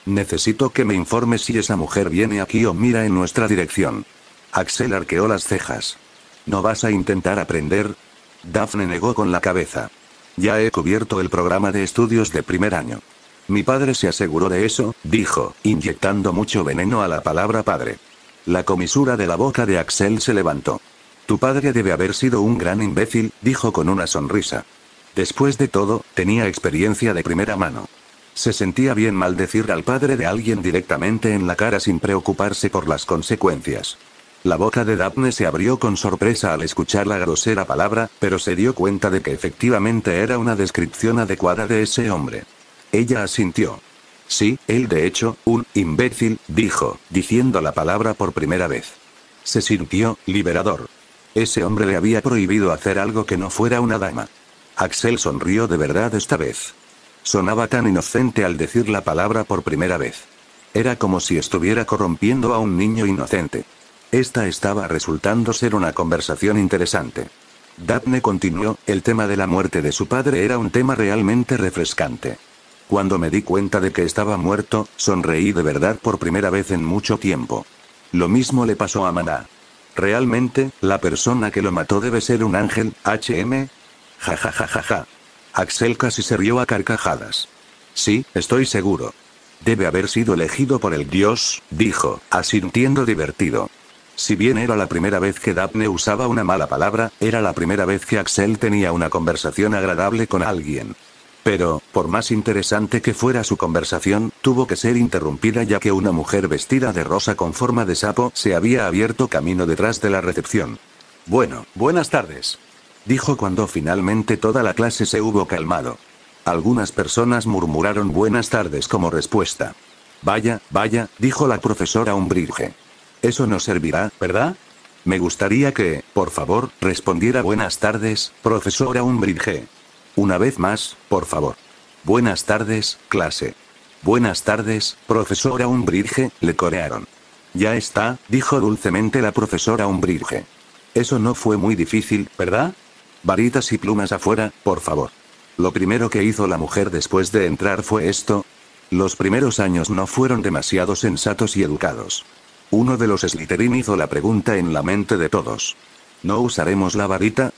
Necesito que me informes si esa mujer viene aquí o mira en nuestra dirección. Axel arqueó las cejas. ¿No vas a intentar aprender? Daphne negó con la cabeza. Ya he cubierto el programa de estudios de primer año. Mi padre se aseguró de eso, dijo, inyectando mucho veneno a la palabra padre. La comisura de la boca de Axel se levantó. Tu padre debe haber sido un gran imbécil, dijo con una sonrisa. Después de todo, tenía experiencia de primera mano. Se sentía bien maldecir al padre de alguien directamente en la cara sin preocuparse por las consecuencias. La boca de Daphne se abrió con sorpresa al escuchar la grosera palabra, pero se dio cuenta de que efectivamente era una descripción adecuada de ese hombre. Ella asintió. Sí, él de hecho, un imbécil, dijo, diciendo la palabra por primera vez. Se sintió liberador. Ese hombre le había prohibido hacer algo que no fuera una dama. Axel sonrió de verdad esta vez. Sonaba tan inocente al decir la palabra por primera vez. Era como si estuviera corrompiendo a un niño inocente. Esta estaba resultando ser una conversación interesante. Daphne continuó, el tema de la muerte de su padre era un tema realmente refrescante. Cuando me di cuenta de que estaba muerto, sonreí de verdad por primera vez en mucho tiempo. Lo mismo le pasó a Maná. ¿Realmente, la persona que lo mató debe ser un ángel, HM? Ja ja ja ja ja. Axel casi se rió a carcajadas. Sí, estoy seguro. Debe haber sido elegido por el dios, dijo, asintiendo divertido. Si bien era la primera vez que Daphne usaba una mala palabra, era la primera vez que Axel tenía una conversación agradable con alguien. Pero, por más interesante que fuera su conversación, tuvo que ser interrumpida ya que una mujer vestida de rosa con forma de sapo se había abierto camino detrás de la recepción. Bueno, buenas tardes. Dijo cuando finalmente toda la clase se hubo calmado. Algunas personas murmuraron buenas tardes como respuesta. Vaya, vaya, dijo la profesora Umbridge. Eso no servirá, ¿verdad? Me gustaría que, por favor, respondiera buenas tardes, profesora Umbridge. Una vez más, por favor. Buenas tardes, clase. Buenas tardes, profesora Umbridge, le corearon. Ya está, dijo dulcemente la profesora Umbridge. Eso no fue muy difícil, ¿verdad? Varitas y plumas afuera, por favor. Lo primero que hizo la mujer después de entrar fue esto. Los primeros años no fueron demasiado sensatos y educados. Uno de los Slytherin hizo la pregunta en la mente de todos. ¿No usaremos la varita?,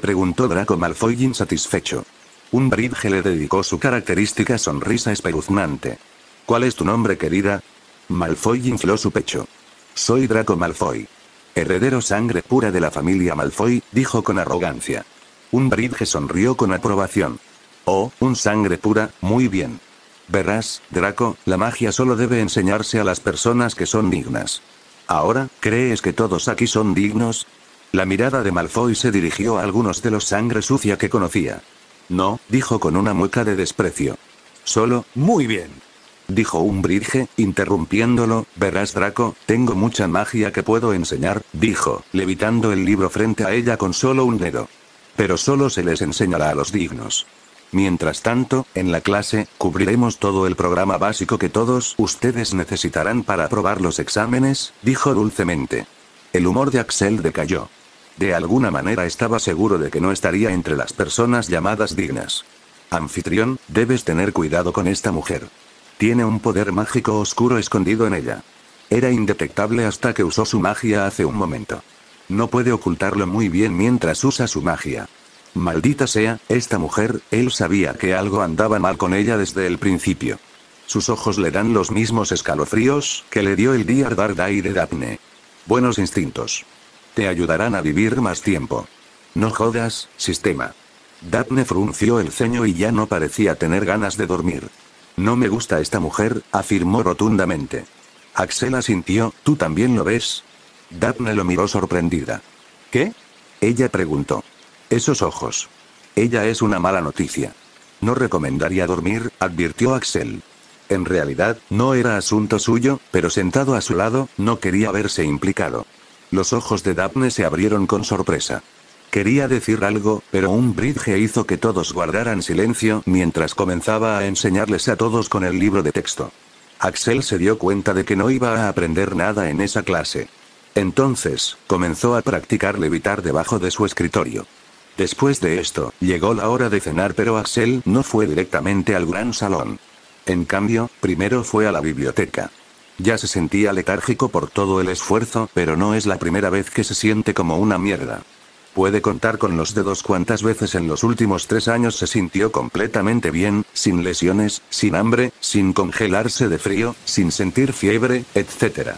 preguntó Draco Malfoy insatisfecho. Umbridge le dedicó su característica sonrisa espeluznante. ¿Cuál es tu nombre, querida? Malfoy infló su pecho. Soy Draco Malfoy. Heredero sangre pura de la familia Malfoy, dijo con arrogancia. Umbridge sonrió con aprobación. Oh, un sangre pura, muy bien. Verás, Draco, la magia solo debe enseñarse a las personas que son dignas. Ahora, ¿crees que todos aquí son dignos? La mirada de Malfoy se dirigió a algunos de los sangre sucia que conocía. No, dijo con una mueca de desprecio. Solo, muy bien. Dijo Umbridge, interrumpiéndolo, verás Draco, tengo mucha magia que puedo enseñar, dijo, levitando el libro frente a ella con solo un dedo. Pero solo se les enseñará a los dignos. Mientras tanto, en la clase, cubriremos todo el programa básico que todos ustedes necesitarán para aprobar los exámenes, dijo dulcemente. El humor de Axel decayó. De alguna manera estaba seguro de que no estaría entre las personas llamadas dignas. Anfitrión, debes tener cuidado con esta mujer. Tiene un poder mágico oscuro escondido en ella. Era indetectable hasta que usó su magia hace un momento. No puede ocultarlo muy bien mientras usa su magia. Maldita sea, esta mujer, él sabía que algo andaba mal con ella desde el principio. Sus ojos le dan los mismos escalofríos que le dio el Dear Dark Day de Daphne. Buenos instintos. Te ayudarán a vivir más tiempo. No jodas, sistema. Daphne frunció el ceño y ya no parecía tener ganas de dormir. No me gusta esta mujer, afirmó rotundamente. Axel asintió, ¿tú también lo ves? Daphne lo miró sorprendida. ¿Qué? Ella preguntó. Esos ojos. Ella es una mala noticia. No recomendaría dormir, advirtió Axel. En realidad, no era asunto suyo, pero sentado a su lado, no quería verse implicado. Los ojos de Daphne se abrieron con sorpresa. Quería decir algo, pero un bridge hizo que todos guardaran silencio mientras comenzaba a enseñarles a todos con el libro de texto. Axel se dio cuenta de que no iba a aprender nada en esa clase. Entonces, comenzó a practicar levitar debajo de su escritorio. Después de esto, llegó la hora de cenar, pero Axel no fue directamente al gran salón. En cambio, primero fue a la biblioteca. Ya se sentía letárgico por todo el esfuerzo, pero no es la primera vez que se siente como una mierda. Puede contar con los dedos cuántas veces en los últimos 3 años se sintió completamente bien, sin lesiones, sin hambre, sin congelarse de frío, sin sentir fiebre, etc.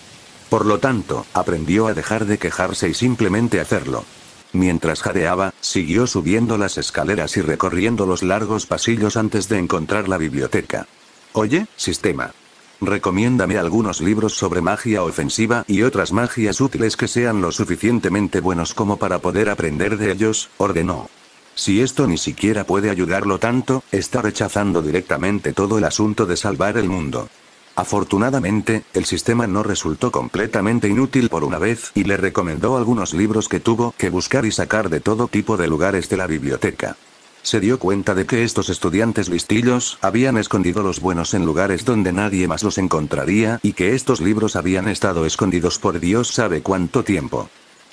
Por lo tanto, aprendió a dejar de quejarse y simplemente hacerlo. Mientras jadeaba, siguió subiendo las escaleras y recorriendo los largos pasillos antes de encontrar la biblioteca. Oye, sistema. Recomiéndame algunos libros sobre magia ofensiva y otras magias útiles que sean lo suficientemente buenos como para poder aprender de ellos, ordenó. Si esto ni siquiera puede ayudarlo tanto, está rechazando directamente todo el asunto de salvar el mundo. Afortunadamente, el sistema no resultó completamente inútil por una vez y le recomendó algunos libros que tuvo que buscar y sacar de todo tipo de lugares de la biblioteca. Se dio cuenta de que estos estudiantes listillos habían escondido los buenos en lugares donde nadie más los encontraría y que estos libros habían estado escondidos por Dios sabe cuánto tiempo.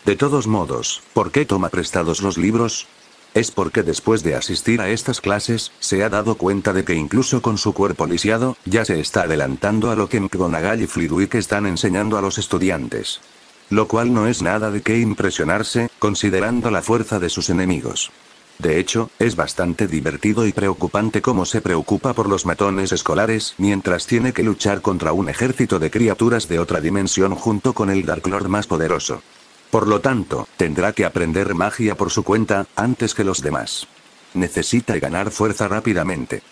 De todos modos, ¿por qué toma prestados los libros? Es porque después de asistir a estas clases, se ha dado cuenta de que incluso con su cuerpo lisiado, ya se está adelantando a lo que McGonagall y Flitwick están enseñando a los estudiantes. Lo cual no es nada de qué impresionarse, considerando la fuerza de sus enemigos. De hecho, es bastante divertido y preocupante cómo se preocupa por los matones escolares mientras tiene que luchar contra un ejército de criaturas de otra dimensión junto con el Dark Lord más poderoso. Por lo tanto, tendrá que aprender magia por su cuenta, antes que los demás. Necesita ganar fuerza rápidamente.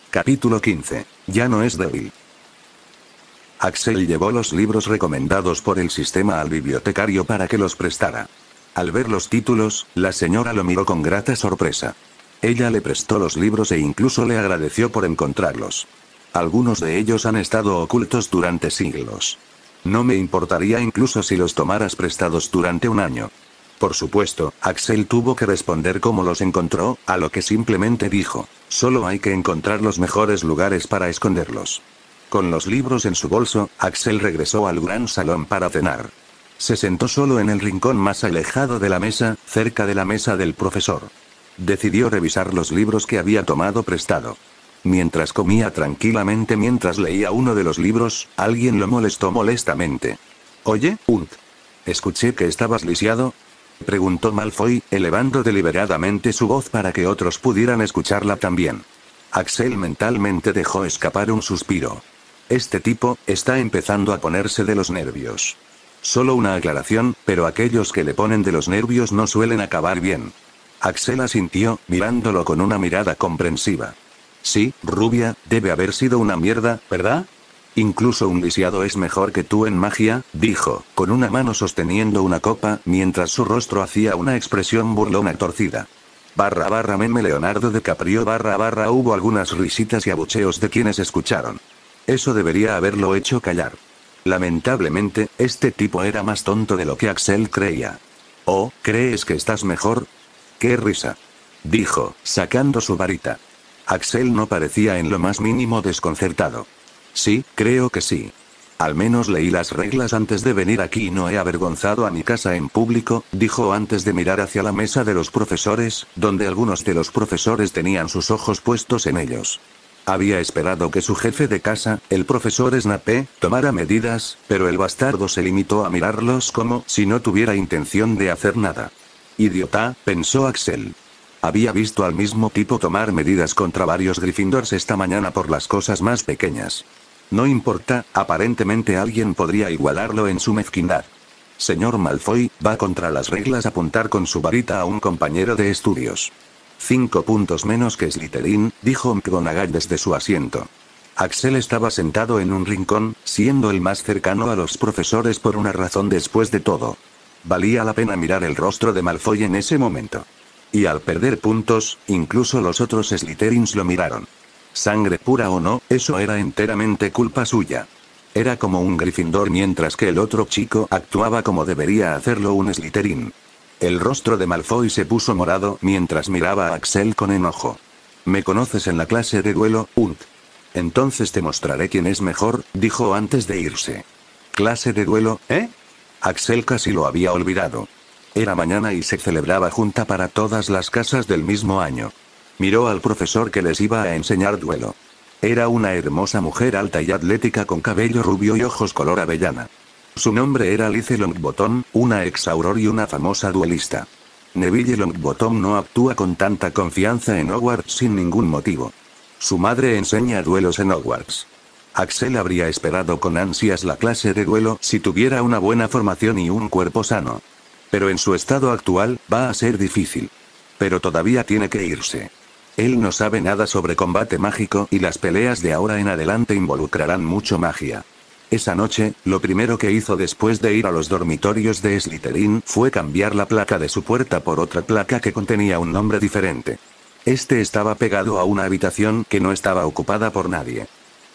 Capítulo 15. Ya no es débil. Axel llevó los libros recomendados por el sistema al bibliotecario para que los prestara. Al ver los títulos, la señora lo miró con grata sorpresa. Ella le prestó los libros e incluso le agradeció por encontrarlos. Algunos de ellos han estado ocultos durante siglos. No me importaría incluso si los tomaras prestados durante un año. Por supuesto, Axel tuvo que responder cómo los encontró, a lo que simplemente dijo, solo hay que encontrar los mejores lugares para esconderlos. Con los libros en su bolso, Axel regresó al gran salón para cenar. Se sentó solo en el rincón más alejado de la mesa, cerca de la mesa del profesor. Decidió revisar los libros que había tomado prestado. Mientras comía tranquilamente mientras leía uno de los libros, alguien lo molestó molestamente. Oye, ¿escuché que estabas lisiado? Preguntó Malfoy, elevando deliberadamente su voz para que otros pudieran escucharla también. Axel mentalmente dejó escapar un suspiro. Este tipo está empezando a ponerse de los nervios. Solo una aclaración, pero aquellos que le ponen de los nervios no suelen acabar bien. Axel asintió, mirándolo con una mirada comprensiva. Sí, rubia, debe haber sido una mierda, ¿verdad? Incluso un lisiado es mejor que tú en magia, dijo, con una mano sosteniendo una copa, mientras su rostro hacía una expresión burlona torcida. Meme Leonardo DiCaprio hubo algunas risitas y abucheos de quienes escucharon. Eso debería haberlo hecho callar. Lamentablemente, este tipo era más tonto de lo que Axel creía. ¿Oh, crees que estás mejor? ¡Qué risa!, dijo, sacando su varita. Axel no parecía en lo más mínimo desconcertado. Sí, creo que sí. Al menos leí las reglas antes de venir aquí y no he avergonzado a mi casa en público, dijo antes de mirar hacia la mesa de los profesores, donde algunos de los profesores tenían sus ojos puestos en ellos. Había esperado que su jefe de casa, el profesor Snape, tomara medidas, pero el bastardo se limitó a mirarlos como si no tuviera intención de hacer nada. Idiota, pensó Axel. Había visto al mismo tipo tomar medidas contra varios Gryffindors esta mañana por las cosas más pequeñas. No importa, aparentemente alguien podría igualarlo en su mezquindad. Señor Malfoy, va contra las reglas apuntar con su varita a un compañero de estudios. 5 puntos menos que Slytherin, dijo McGonagall desde su asiento. Axel estaba sentado en un rincón, siendo el más cercano a los profesores por una razón después de todo. Valía la pena mirar el rostro de Malfoy en ese momento. Y al perder puntos, incluso los otros Slytherins lo miraron. Sangre pura o no, eso era enteramente culpa suya. Era como un Gryffindor mientras que el otro chico actuaba como debería hacerlo un Slytherin. El rostro de Malfoy se puso morado mientras miraba a Axel con enojo. «Me conoces en la clase de duelo, Unt. Entonces te mostraré quién es mejor», dijo antes de irse. «¿Clase de duelo, eh?» Axel casi lo había olvidado. Era mañana y se celebraba junta para todas las casas del mismo año. Miró al profesor que les iba a enseñar duelo. Era una hermosa mujer alta y atlética con cabello rubio y ojos color avellana. Su nombre era Alice Longbottom, una ex-auror y una famosa duelista. Neville Longbottom no actúa con tanta confianza en Hogwarts sin ningún motivo. Su madre enseña duelos en Hogwarts. Axel habría esperado con ansias la clase de duelo si tuviera una buena formación y un cuerpo sano. Pero en su estado actual, va a ser difícil. Pero todavía tiene que irse. Él no sabe nada sobre combate mágico y las peleas de ahora en adelante involucrarán mucho magia. Esa noche, lo primero que hizo después de ir a los dormitorios de Slytherin fue cambiar la placa de su puerta por otra placa que contenía un nombre diferente. Este estaba pegado a una habitación que no estaba ocupada por nadie.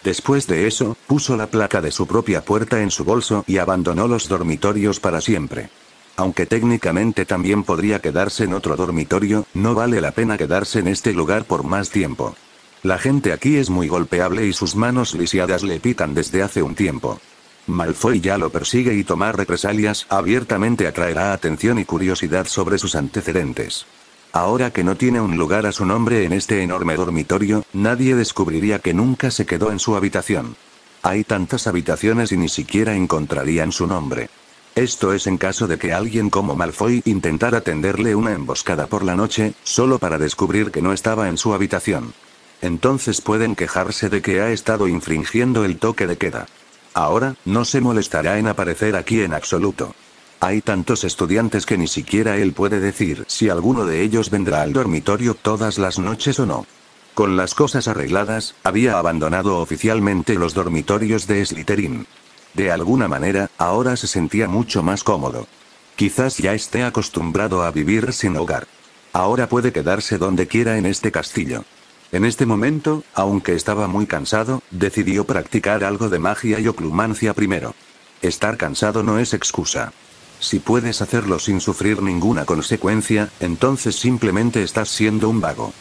Después de eso, puso la placa de su propia puerta en su bolso y abandonó los dormitorios para siempre. Aunque técnicamente también podría quedarse en otro dormitorio, no vale la pena quedarse en este lugar por más tiempo. La gente aquí es muy golpeable y sus manos lisiadas le pican desde hace un tiempo. Malfoy ya lo persigue y tomar represalias abiertamente atraerá atención y curiosidad sobre sus antecedentes. Ahora que no tiene un lugar a su nombre en este enorme dormitorio, nadie descubriría que nunca se quedó en su habitación. Hay tantas habitaciones y ni siquiera encontrarían su nombre. Esto es en caso de que alguien como Malfoy intentara tenderle una emboscada por la noche, solo para descubrir que no estaba en su habitación. Entonces pueden quejarse de que ha estado infringiendo el toque de queda. Ahora, no se molestará en aparecer aquí en absoluto. Hay tantos estudiantes que ni siquiera él puede decir si alguno de ellos vendrá al dormitorio todas las noches o no. Con las cosas arregladas, había abandonado oficialmente los dormitorios de Slytherin. De alguna manera, ahora se sentía mucho más cómodo. Quizás ya esté acostumbrado a vivir sin hogar. Ahora puede quedarse donde quiera en este castillo. En este momento, aunque estaba muy cansado, decidió practicar algo de magia y oclumancia primero. Estar cansado no es excusa. Si puedes hacerlo sin sufrir ninguna consecuencia, entonces simplemente estás siendo un vago.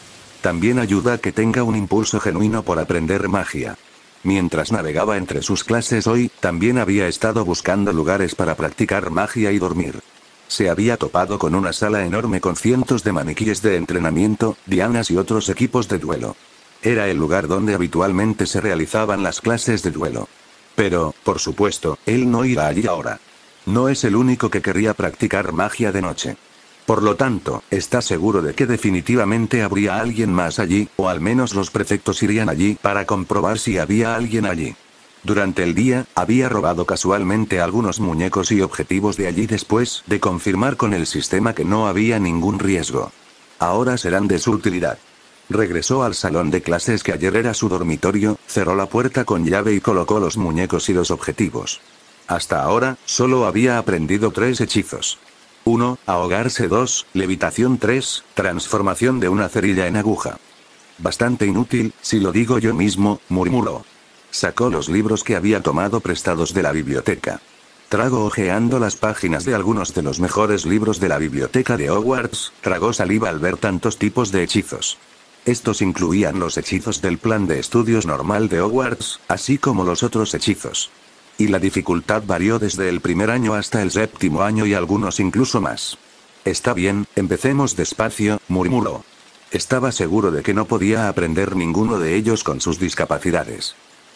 También ayuda a que tenga un impulso genuino por aprender magia. Mientras navegaba entre sus clases hoy, también había estado buscando lugares para practicar magia y dormir. Se había topado con una sala enorme con cientos de maniquíes de entrenamiento, dianas y otros equipos de duelo. Era el lugar donde habitualmente se realizaban las clases de duelo. Pero, por supuesto, él no irá allí ahora. No es el único que querría practicar magia de noche. Por lo tanto, está seguro de que definitivamente habría alguien más allí, o al menos los prefectos irían allí para comprobar si había alguien allí. Durante el día, había robado casualmente algunos muñecos y objetivos de allí después de confirmar con el sistema que no había ningún riesgo. Ahora serán de su utilidad. Regresó al salón de clases que ayer era su dormitorio, cerró la puerta con llave y colocó los muñecos y los objetivos. Hasta ahora, solo había aprendido 3 hechizos. 1. Ahogarse. 2. Levitación. 3. Transformación de una cerilla en aguja. Bastante inútil, si lo digo yo mismo, murmuró. Sacó los libros que había tomado prestados de la biblioteca. Tragó hojeando las páginas de algunos de los mejores libros de la biblioteca de Hogwarts, tragó saliva al ver tantos tipos de hechizos. Estos incluían los hechizos del plan de estudios normal de Hogwarts, así como los otros hechizos. Y la dificultad varió desde el primer año hasta el séptimo año y algunos incluso más. Está bien, empecemos despacio, murmuró. Estaba seguro de que no podía aprender ninguno de ellos con sus discapacidades.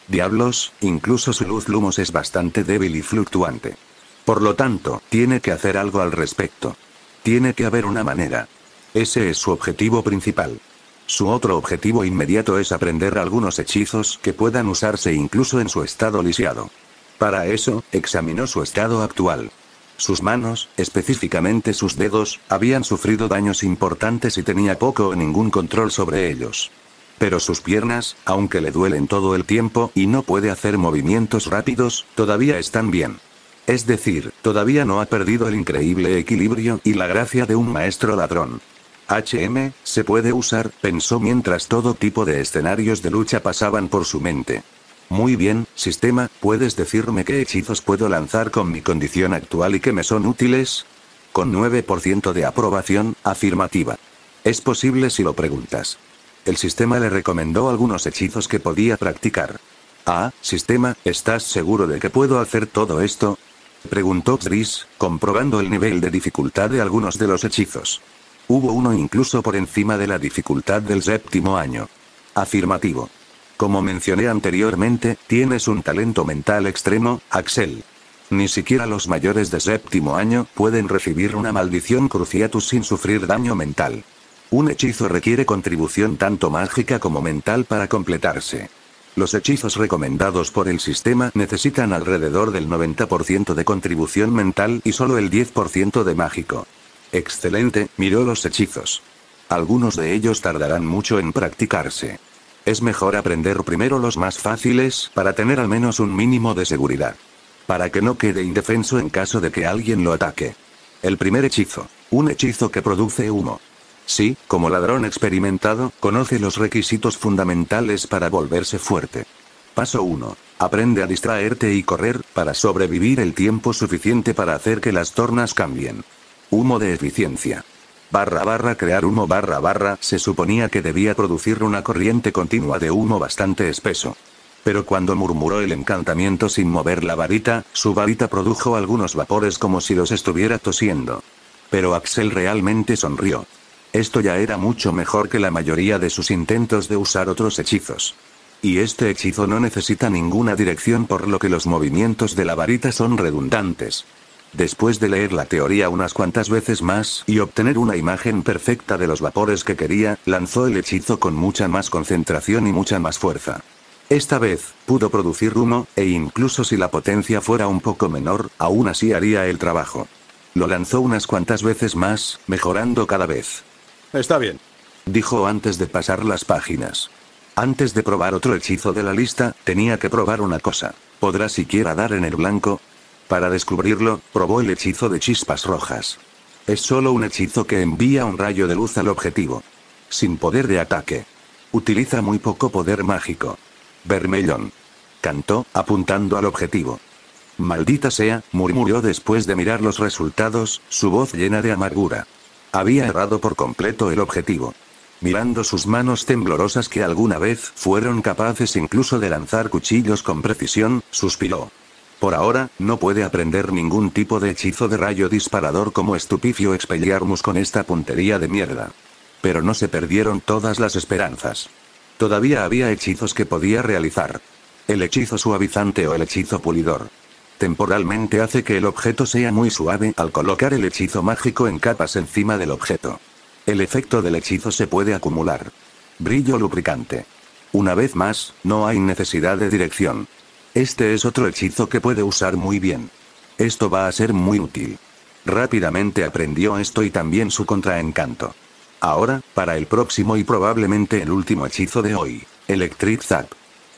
Diablos, incluso su luz lumos es bastante débil y fluctuante. Por lo tanto, tiene que hacer algo al respecto. Tiene que haber una manera. Ese es su objetivo principal. Su otro objetivo inmediato es aprender algunos hechizos que puedan usarse incluso en su estado lisiado. Para eso, examinó su estado actual. Sus manos, específicamente sus dedos, habían sufrido daños importantes y tenía poco o ningún control sobre ellos. Pero sus piernas, aunque le duelen todo el tiempo y no puede hacer movimientos rápidos, todavía están bien. Es decir, todavía no ha perdido el increíble equilibrio y la gracia de un maestro ladrón. Se puede usar, pensó mientras todo tipo de escenarios de lucha pasaban por su mente. Muy bien, sistema, ¿puedes decirme qué hechizos puedo lanzar con mi condición actual y que me son útiles? Con 9% de aprobación, afirmativa. Es posible si lo preguntas. El sistema le recomendó algunos hechizos que podía practicar. Ah, sistema, ¿estás seguro de que puedo hacer todo esto? Preguntó Gris, comprobando el nivel de dificultad de algunos de los hechizos. Hubo uno incluso por encima de la dificultad del séptimo año. Afirmativo. Como mencioné anteriormente, tienes un talento mental extremo, Axel. Ni siquiera los mayores de séptimo año pueden recibir una maldición cruciatus sin sufrir daño mental. Un hechizo requiere contribución tanto mágica como mental para completarse. Los hechizos recomendados por el sistema necesitan alrededor del 90% de contribución mental y solo el 10% de mágico. Excelente, miró los hechizos. Algunos de ellos tardarán mucho en practicarse. Es mejor aprender primero los más fáciles para tener al menos un mínimo de seguridad. Para que no quede indefenso en caso de que alguien lo ataque. El primer hechizo. Un hechizo que produce humo. Sí, como ladrón experimentado, conoce los requisitos fundamentales para volverse fuerte. Paso 1. Aprende a distraerte y correr, para sobrevivir el tiempo suficiente para hacer que las tornas cambien. Humo de eficiencia. Crear humo se suponía que debía producir una corriente continua de humo bastante espeso. Pero cuando murmuró el encantamiento sin mover la varita, su varita produjo algunos vapores como si los estuviera tosiendo. Pero Axel realmente sonrió. Esto ya era mucho mejor que la mayoría de sus intentos de usar otros hechizos. Y este hechizo no necesita ninguna dirección, por lo que los movimientos de la varita son redundantes. Después de leer la teoría unas cuantas veces más y obtener una imagen perfecta de los vapores que quería, lanzó el hechizo con mucha más concentración y mucha más fuerza. Esta vez, pudo producir humo, e incluso si la potencia fuera un poco menor, aún así haría el trabajo. Lo lanzó unas cuantas veces más, mejorando cada vez. Está bien, dijo antes de pasar las páginas. Antes de probar otro hechizo de la lista, tenía que probar una cosa. ¿Podrá siquiera dar en el blanco? Para descubrirlo, probó el hechizo de chispas rojas. Es solo un hechizo que envía un rayo de luz al objetivo. Sin poder de ataque. Utiliza muy poco poder mágico. Vermellón. Cantó, apuntando al objetivo. Maldita sea, murmuró después de mirar los resultados, su voz llena de amargura. Había errado por completo el objetivo. Mirando sus manos temblorosas que alguna vez fueron capaces incluso de lanzar cuchillos con precisión, suspiró. Por ahora, no puede aprender ningún tipo de hechizo de rayo disparador como Estupifio Expelliarmus con esta puntería de mierda. Pero no se perdieron todas las esperanzas. Todavía había hechizos que podía realizar. El hechizo suavizante o el hechizo pulidor. Temporalmente hace que el objeto sea muy suave al colocar el hechizo mágico en capas encima del objeto. El efecto del hechizo se puede acumular. Brillo lubricante. Una vez más, no hay necesidad de dirección. Este es otro hechizo que puede usar muy bien. Esto va a ser muy útil. Rápidamente aprendió esto y también su contraencanto. Ahora, para el próximo y probablemente el último hechizo de hoy, Electric Zap.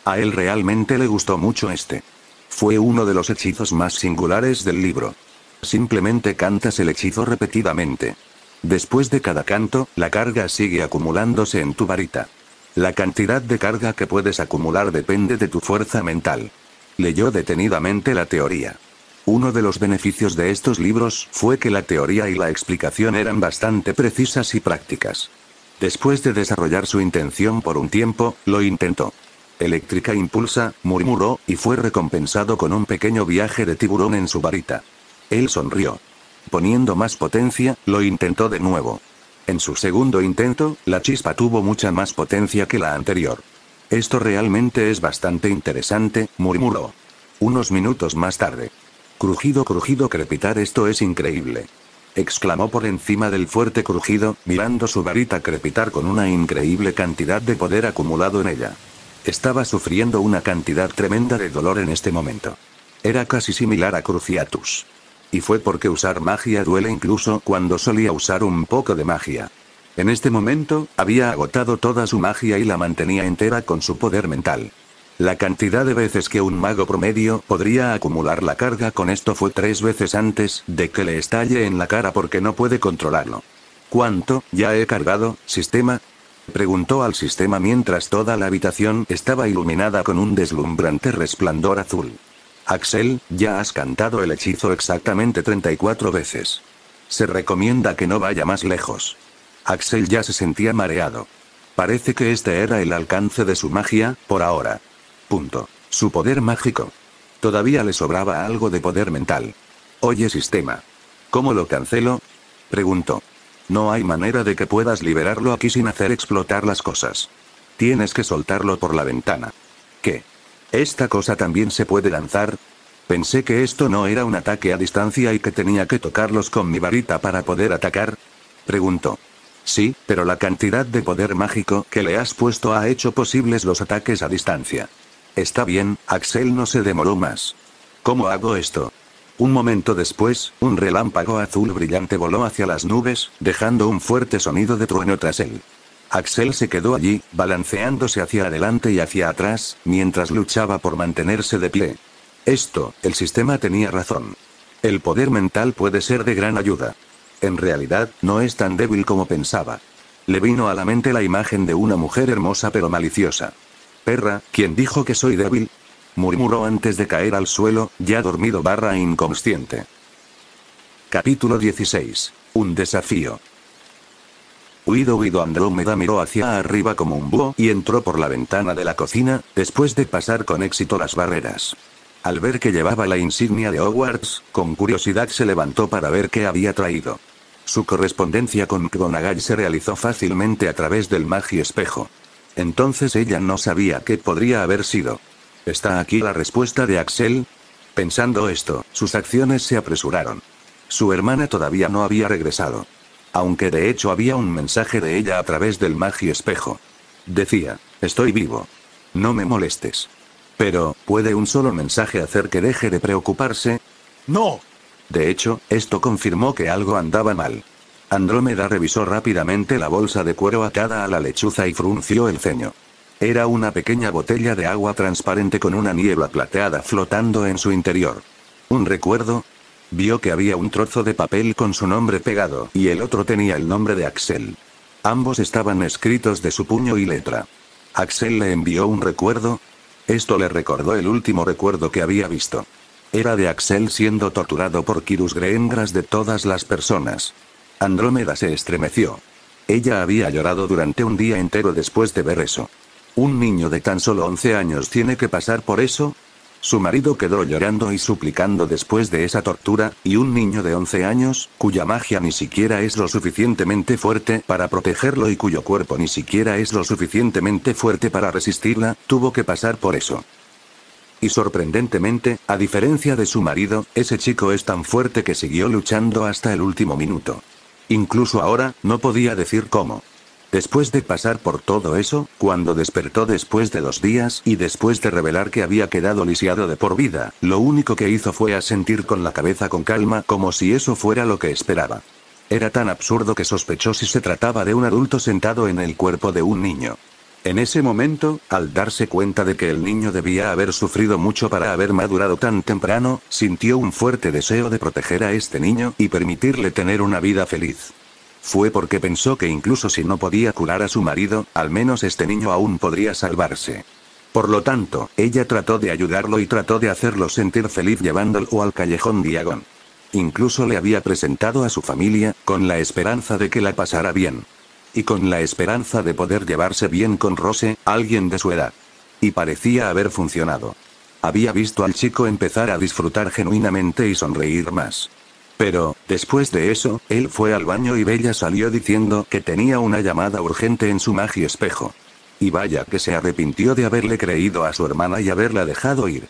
A él realmente le gustó mucho este. Fue uno de los hechizos más singulares del libro. Simplemente cantas el hechizo repetidamente. Después de cada canto, la carga sigue acumulándose en tu varita. La cantidad de carga que puedes acumular depende de tu fuerza mental. Leyó detenidamente la teoría. Uno de los beneficios de estos libros fue que la teoría y la explicación eran bastante precisas y prácticas. Después de desarrollar su intención por un tiempo, lo intentó. Eléctrica impulsa, murmuró, y fue recompensado con un pequeño viaje de tiburón en su varita. Él sonrió. Poniendo más potencia, lo intentó de nuevo. En su segundo intento, la chispa tuvo mucha más potencia que la anterior. Esto realmente es bastante interesante, murmuró. Unos minutos más tarde. Crujido, crepitar, esto es increíble. Exclamó por encima del fuerte crujido, mirando su varita crepitar con una increíble cantidad de poder acumulado en ella. Estaba sufriendo una cantidad tremenda de dolor en este momento. Era casi similar a Cruciatus. Y fue porque usar magia duele incluso cuando solía usar un poco de magia. En este momento, había agotado toda su magia y la mantenía entera con su poder mental. La cantidad de veces que un mago promedio podría acumular la carga con esto fue 3 veces antes de que le estalle en la cara porque no puede controlarlo. ¿Cuánto ya he cargado, sistema? Preguntó al sistema mientras toda la habitación estaba iluminada con un deslumbrante resplandor azul. Axel, ya has cantado el hechizo exactamente 34 veces. Se recomienda que no vaya más lejos. Axel ya se sentía mareado. Parece que este era el alcance de su magia, por ahora. Su poder mágico. Todavía le sobraba algo de poder mental. Oye, sistema. ¿Cómo lo cancelo? Preguntó. No hay manera de que puedas liberarlo aquí sin hacer explotar las cosas. Tienes que soltarlo por la ventana. ¿Qué? ¿Esta cosa también se puede lanzar? Pensé que esto no era un ataque a distancia y que tenía que tocarlos con mi varita para poder atacar. Preguntó. Sí, pero la cantidad de poder mágico que le has puesto ha hecho posibles los ataques a distancia. Está bien, Axel no se demoró más. ¿Cómo hago esto? Un momento después, un relámpago azul brillante voló hacia las nubes, dejando un fuerte sonido de trueno tras él. Axel se quedó allí, balanceándose hacia adelante y hacia atrás, mientras luchaba por mantenerse de pie. El sistema tenía razón. El poder mental puede ser de gran ayuda. En realidad, no es tan débil como pensaba. Le vino a la mente la imagen de una mujer hermosa pero maliciosa. Perra, ¿quién dijo que soy débil? Murmuró antes de caer al suelo, ya dormido / inconsciente. Capítulo 16. Un desafío. Huido, Andrómeda miró hacia arriba como un búho y entró por la ventana de la cocina, después de pasar con éxito las barreras. Al ver que llevaba la insignia de Hogwarts, con curiosidad se levantó para ver qué había traído. Su correspondencia con McGonagall se realizó fácilmente a través del Magiespejo. Entonces ella no sabía qué podría haber sido. ¿Está aquí la respuesta de Axel? Pensando esto, sus acciones se apresuraron. Su hermana todavía no había regresado. Aunque de hecho había un mensaje de ella a través del Magiespejo. Decía, estoy vivo. No me molestes. Pero, ¿puede un solo mensaje hacer que deje de preocuparse? ¡No! De hecho, esto confirmó que algo andaba mal. Andrómeda revisó rápidamente la bolsa de cuero atada a la lechuza y frunció el ceño. Era una pequeña botella de agua transparente con una niebla plateada flotando en su interior. ¿Un recuerdo? Vio que había un trozo de papel con su nombre pegado, y el otro tenía el nombre de Axel. Ambos estaban escritos de su puño y letra. ¿Axel le envió un recuerdo? Esto le recordó el último recuerdo que había visto. Era de Axel siendo torturado por Quirus Greengras de todas las personas. Andrómeda se estremeció. Ella había llorado durante un día entero después de ver eso. ¿Un niño de tan solo 11 años tiene que pasar por eso? Su marido quedó llorando y suplicando después de esa tortura, y un niño de 11 años, cuya magia ni siquiera es lo suficientemente fuerte para protegerlo y cuyo cuerpo ni siquiera es lo suficientemente fuerte para resistirla, tuvo que pasar por eso. Y sorprendentemente, a diferencia de su marido, ese chico es tan fuerte que siguió luchando hasta el último minuto. Incluso ahora, no podía decir cómo. Después de pasar por todo eso, cuando despertó después de 2 días y después de revelar que había quedado lisiado de por vida, lo único que hizo fue asentir con la cabeza con calma como si eso fuera lo que esperaba. Era tan absurdo que sospechó si se trataba de un adulto sentado en el cuerpo de un niño. En ese momento, al darse cuenta de que el niño debía haber sufrido mucho para haber madurado tan temprano, sintió un fuerte deseo de proteger a este niño y permitirle tener una vida feliz. Fue porque pensó que incluso si no podía curar a su marido, al menos este niño aún podría salvarse. Por lo tanto, ella trató de ayudarlo y trató de hacerlo sentir feliz llevándolo al callejón Diagon. Incluso le había presentado a su familia, con la esperanza de que la pasara bien. Y con la esperanza de poder llevarse bien con Rose, alguien de su edad. Y parecía haber funcionado. Había visto al chico empezar a disfrutar genuinamente y sonreír más. Pero, después de eso, él fue al baño y Bella salió diciendo que tenía una llamada urgente en su espejo. Y vaya que se arrepintió de haberle creído a su hermana y haberla dejado ir.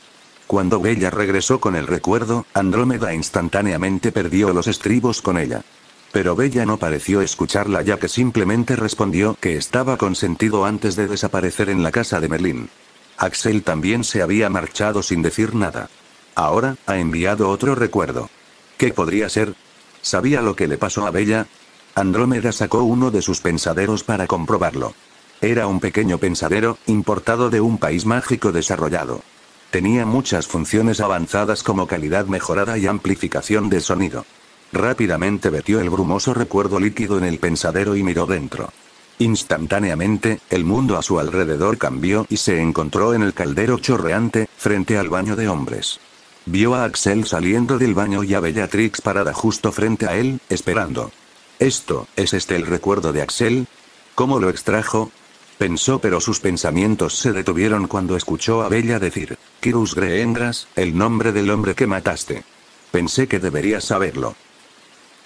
Cuando Bella regresó con el recuerdo, Andrómeda instantáneamente perdió los estribos con ella. Pero Bella no pareció escucharla ya que simplemente respondió que estaba consentido antes de desaparecer en la casa de Merlín. Axel también se había marchado sin decir nada. Ahora, ha enviado otro recuerdo. ¿Qué podría ser? ¿Sabía lo que le pasó a Bella? Andrómeda sacó uno de sus pensaderos para comprobarlo. Era un pequeño pensadero, importado de un país mágico desarrollado. Tenía muchas funciones avanzadas como calidad mejorada y amplificación de sonido. Rápidamente vertió el brumoso recuerdo líquido en el pensadero y miró dentro. Instantáneamente, el mundo a su alrededor cambió y se encontró en el caldero chorreante, frente al baño de hombres. Vio a Axel saliendo del baño y a Bellatrix parada justo frente a él, esperando. ¿Es este el recuerdo de Axel? ¿Cómo lo extrajo? Pensó, pero sus pensamientos se detuvieron cuando escuchó a Bella decir: Kirus Greengras, el nombre del hombre que mataste. Pensé que deberías saberlo.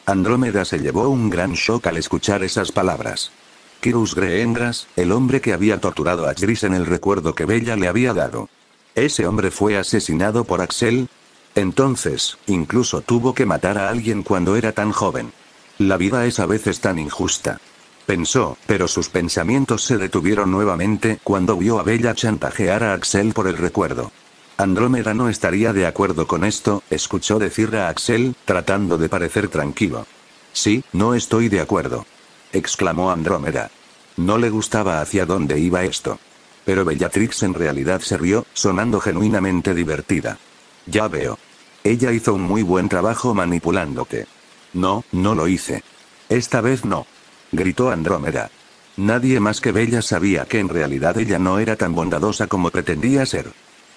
Andrómeda se llevó un gran shock al escuchar esas palabras. Kirus Greengras, el hombre que había torturado a Gris en el recuerdo que Bella le había dado. ¿Ese hombre fue asesinado por Axel? Entonces, incluso tuvo que matar a alguien cuando era tan joven. La vida es a veces tan injusta. Pensó, pero sus pensamientos se detuvieron nuevamente cuando vio a Bella chantajear a Axel por el recuerdo. Andrómeda no estaría de acuerdo con esto, escuchó decir a Axel, tratando de parecer tranquilo. Sí, no estoy de acuerdo, exclamó Andrómeda. No le gustaba hacia dónde iba esto. Pero Bellatrix en realidad se rió, sonando genuinamente divertida. Ya veo. Ella hizo un muy buen trabajo manipulándote. No, no lo hice. Esta vez no, gritó Andrómeda. Nadie más que Bella sabía que en realidad ella no era tan bondadosa como pretendía ser.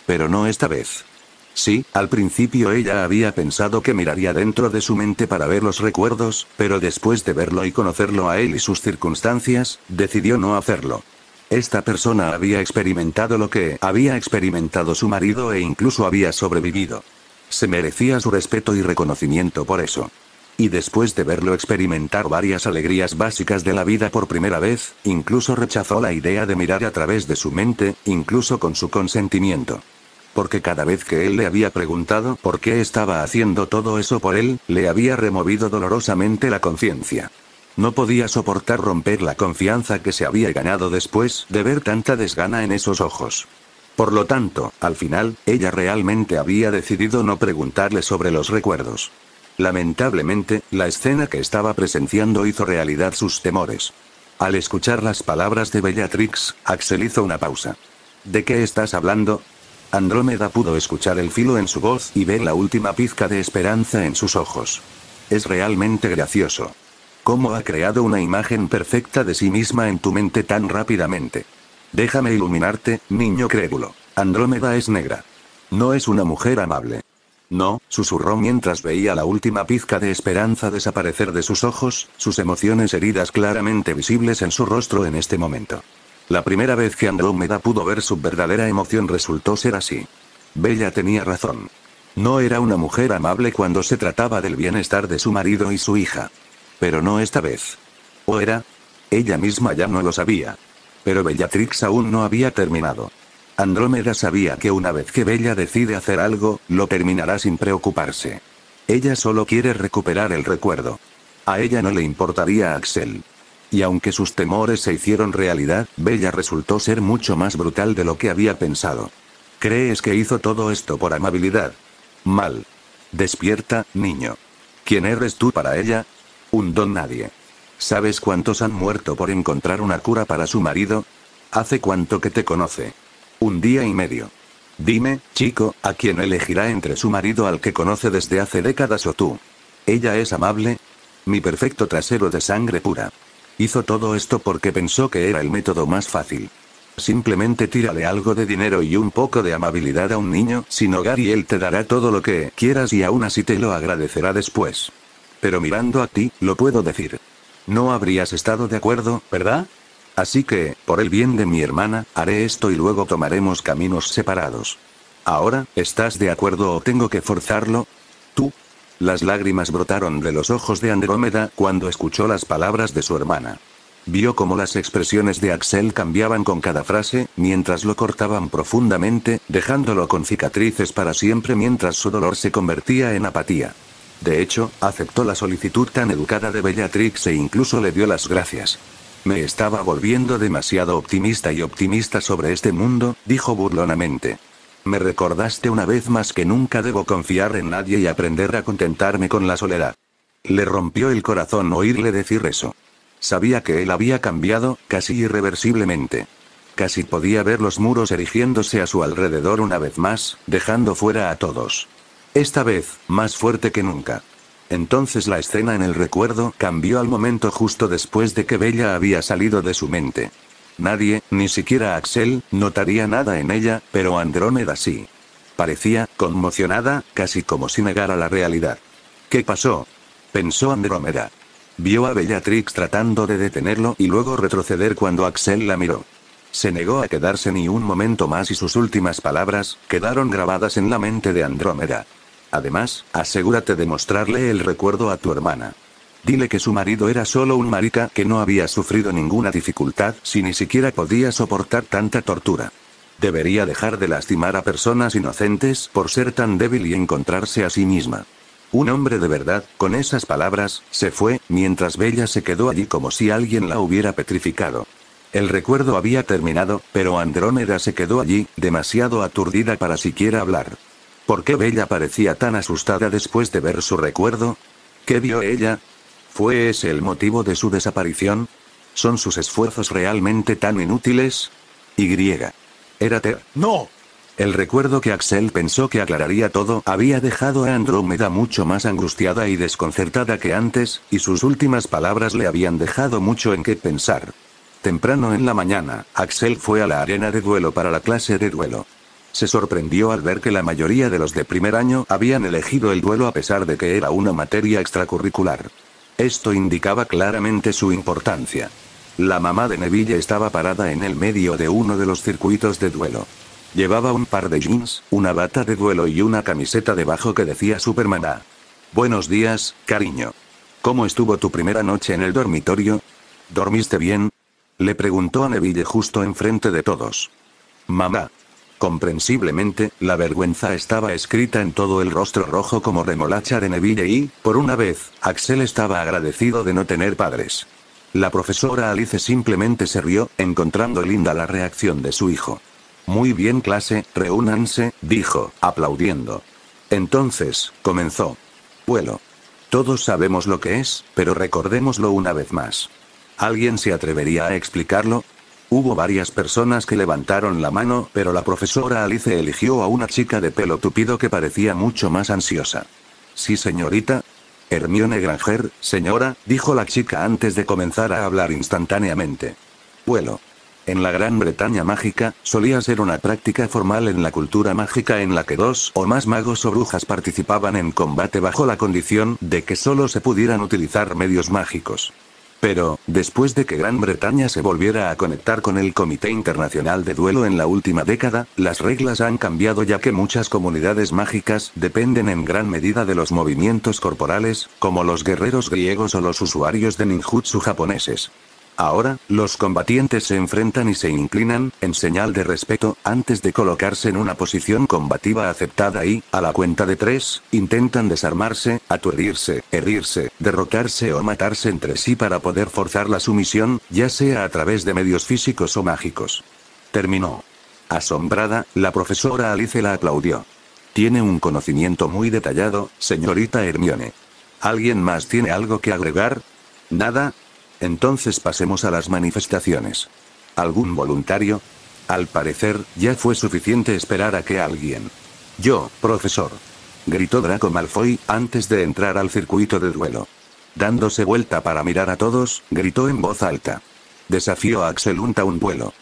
Pero no esta vez. Sí, al principio ella había pensado que miraría dentro de su mente para ver los recuerdos, pero después de verlo y conocerlo a él y sus circunstancias, decidió no hacerlo. Esta persona había experimentado lo que había experimentado su marido e incluso había sobrevivido. Se merecía su respeto y reconocimiento por eso. Y después de verlo experimentar varias alegrías básicas de la vida por primera vez, incluso rechazó la idea de mirar a través de su mente, incluso con su consentimiento. Porque cada vez que él le había preguntado por qué estaba haciendo todo eso por él, le había removido dolorosamente la conciencia. No podía soportar romper la confianza que se había ganado después de ver tanta desgana en esos ojos. Por lo tanto, al final, ella realmente había decidido no preguntarle sobre los recuerdos. Lamentablemente, la escena que estaba presenciando hizo realidad sus temores. Al escuchar las palabras de Bellatrix, Axel hizo una pausa. ¿De qué estás hablando? Andrómeda pudo escuchar el filo en su voz y ver la última pizca de esperanza en sus ojos. Es realmente gracioso. ¿Cómo ha creado una imagen perfecta de sí misma en tu mente tan rápidamente? Déjame iluminarte, niño crédulo. Andrómeda es negra. No es una mujer amable. No, susurró mientras veía la última pizca de esperanza desaparecer de sus ojos, sus emociones heridas claramente visibles en su rostro en este momento. La primera vez que Andrómeda pudo ver su verdadera emoción resultó ser así. Bella tenía razón. No era una mujer amable cuando se trataba del bienestar de su marido y su hija. Pero no esta vez. ¿O era? Ella misma ya no lo sabía. Pero Bellatrix aún no había terminado. Andrómeda sabía que una vez que Bella decide hacer algo, lo terminará sin preocuparse. Ella solo quiere recuperar el recuerdo. A ella no le importaría Axel. Y aunque sus temores se hicieron realidad, Bella resultó ser mucho más brutal de lo que había pensado. ¿Crees que hizo todo esto por amabilidad? Mal. Despierta, niño. ¿Quién eres tú para ella? Un don nadie. ¿Sabes cuántos han muerto por encontrar una cura para su marido? ¿Hace cuánto que te conoce? 1 día y medio. Dime, chico, ¿a quién elegirá entre su marido al que conoce desde hace décadas o tú? ¿Ella es amable? Mi perfecto trasero de sangre pura. Hizo todo esto porque pensó que era el método más fácil. Simplemente tírale algo de dinero y un poco de amabilidad a un niño sin hogar y él te dará todo lo que quieras y aún así te lo agradecerá después. Pero mirando a ti, lo puedo decir. No habrías estado de acuerdo, ¿verdad? Así que, por el bien de mi hermana, haré esto y luego tomaremos caminos separados. Ahora, ¿estás de acuerdo o tengo que forzarlo? ¿Tú? Las lágrimas brotaron de los ojos de Andrómeda cuando escuchó las palabras de su hermana. Vio cómo las expresiones de Axel cambiaban con cada frase, mientras lo cortaban profundamente, dejándolo con cicatrices para siempre mientras su dolor se convertía en apatía. De hecho, aceptó la solicitud tan educada de Bellatrix e incluso le dio las gracias. Me estaba volviendo demasiado optimista sobre este mundo, dijo burlonamente. Me recordaste una vez más que nunca debo confiar en nadie y aprender a contentarme con la soledad. Le rompió el corazón oírle decir eso. Sabía que él había cambiado, casi irreversiblemente. Casi podía ver los muros erigiéndose a su alrededor una vez más, dejando fuera a todos. Esta vez, más fuerte que nunca. Entonces la escena en el recuerdo cambió al momento justo después de que Bella había salido de su mente. Nadie, ni siquiera Axel, notaría nada en ella, pero Andrómeda sí. Parecía conmocionada, casi como si negara la realidad. ¿Qué pasó?, pensó Andrómeda. Vio a Bellatrix tratando de detenerlo y luego retroceder cuando Axel la miró. Se negó a quedarse ni un momento más y sus últimas palabras quedaron grabadas en la mente de Andrómeda. Además, asegúrate de mostrarle el recuerdo a tu hermana. Dile que su marido era solo un marica que no había sufrido ninguna dificultad si ni siquiera podía soportar tanta tortura. Debería dejar de lastimar a personas inocentes por ser tan débil y encontrarse a sí misma. Un hombre de verdad, con esas palabras, se fue, mientras Bella se quedó allí como si alguien la hubiera petrificado. El recuerdo había terminado, pero Andrómeda se quedó allí, demasiado aturdida para siquiera hablar. ¿Por qué Bella parecía tan asustada después de ver su recuerdo? ¿Qué vio ella? ¿Fue ese el motivo de su desaparición? ¿Son sus esfuerzos realmente tan inútiles? Era Ter. ¡No! El recuerdo que Axel pensó que aclararía todo había dejado a Andrómeda mucho más angustiada y desconcertada que antes, y sus últimas palabras le habían dejado mucho en qué pensar. Temprano en la mañana, Axel fue a la arena de duelo para la clase de duelo. Se sorprendió al ver que la mayoría de los de primer año habían elegido el duelo a pesar de que era una materia extracurricular. Esto indicaba claramente su importancia. La mamá de Neville estaba parada en el medio de uno de los circuitos de duelo. Llevaba un par de jeans, una bata de duelo y una camiseta debajo que decía Superman A. Buenos días, cariño. ¿Cómo estuvo tu primera noche en el dormitorio? ¿Dormiste bien?, le preguntó a Neville justo enfrente de todos. Mamá. Comprensiblemente, la vergüenza estaba escrita en todo el rostro rojo como remolacha de Neville y, por una vez, Axel estaba agradecido de no tener padres. La profesora Alice simplemente se rió, encontrando linda la reacción de su hijo. Muy bien clase, reúnanse, dijo, aplaudiendo. Entonces, comenzó. Vuelo. Todos sabemos lo que es, pero recordémoslo una vez más. ¿Alguien se atrevería a explicarlo? Hubo varias personas que levantaron la mano, pero la profesora Alice eligió a una chica de pelo tupido que parecía mucho más ansiosa. Sí, señorita. Hermione Granger, señora, dijo la chica antes de comenzar a hablar instantáneamente. Vuelo. En la Gran Bretaña mágica, solía ser una práctica formal en la cultura mágica en la que 2 o más magos o brujas participaban en combate bajo la condición de que solo se pudieran utilizar medios mágicos. Pero, después de que Gran Bretaña se volviera a conectar con el Comité Internacional de Duelo en la última década, las reglas han cambiado ya que muchas comunidades mágicas dependen en gran medida de los movimientos corporales, como los guerreros griegos o los usuarios de ninjutsu japoneses. Ahora, los combatientes se enfrentan y se inclinan, en señal de respeto, antes de colocarse en una posición combativa aceptada y, a la cuenta de 3, intentan desarmarse, aturdirse, herirse, derrotarse o matarse entre sí para poder forzar la sumisión, ya sea a través de medios físicos o mágicos. Terminó. Asombrada, la profesora Alice la aplaudió. Tiene un conocimiento muy detallado, señorita Hermione. ¿Alguien más tiene algo que agregar? ¿Nada? Entonces pasemos a las manifestaciones. ¿Algún voluntario? Al parecer, ya fue suficiente esperar a que alguien. Yo, profesor. Gritó Draco Malfoy, antes de entrar al circuito de duelo. Dándose vuelta para mirar a todos, gritó en voz alta. Desafío a Axel Unta un duelo.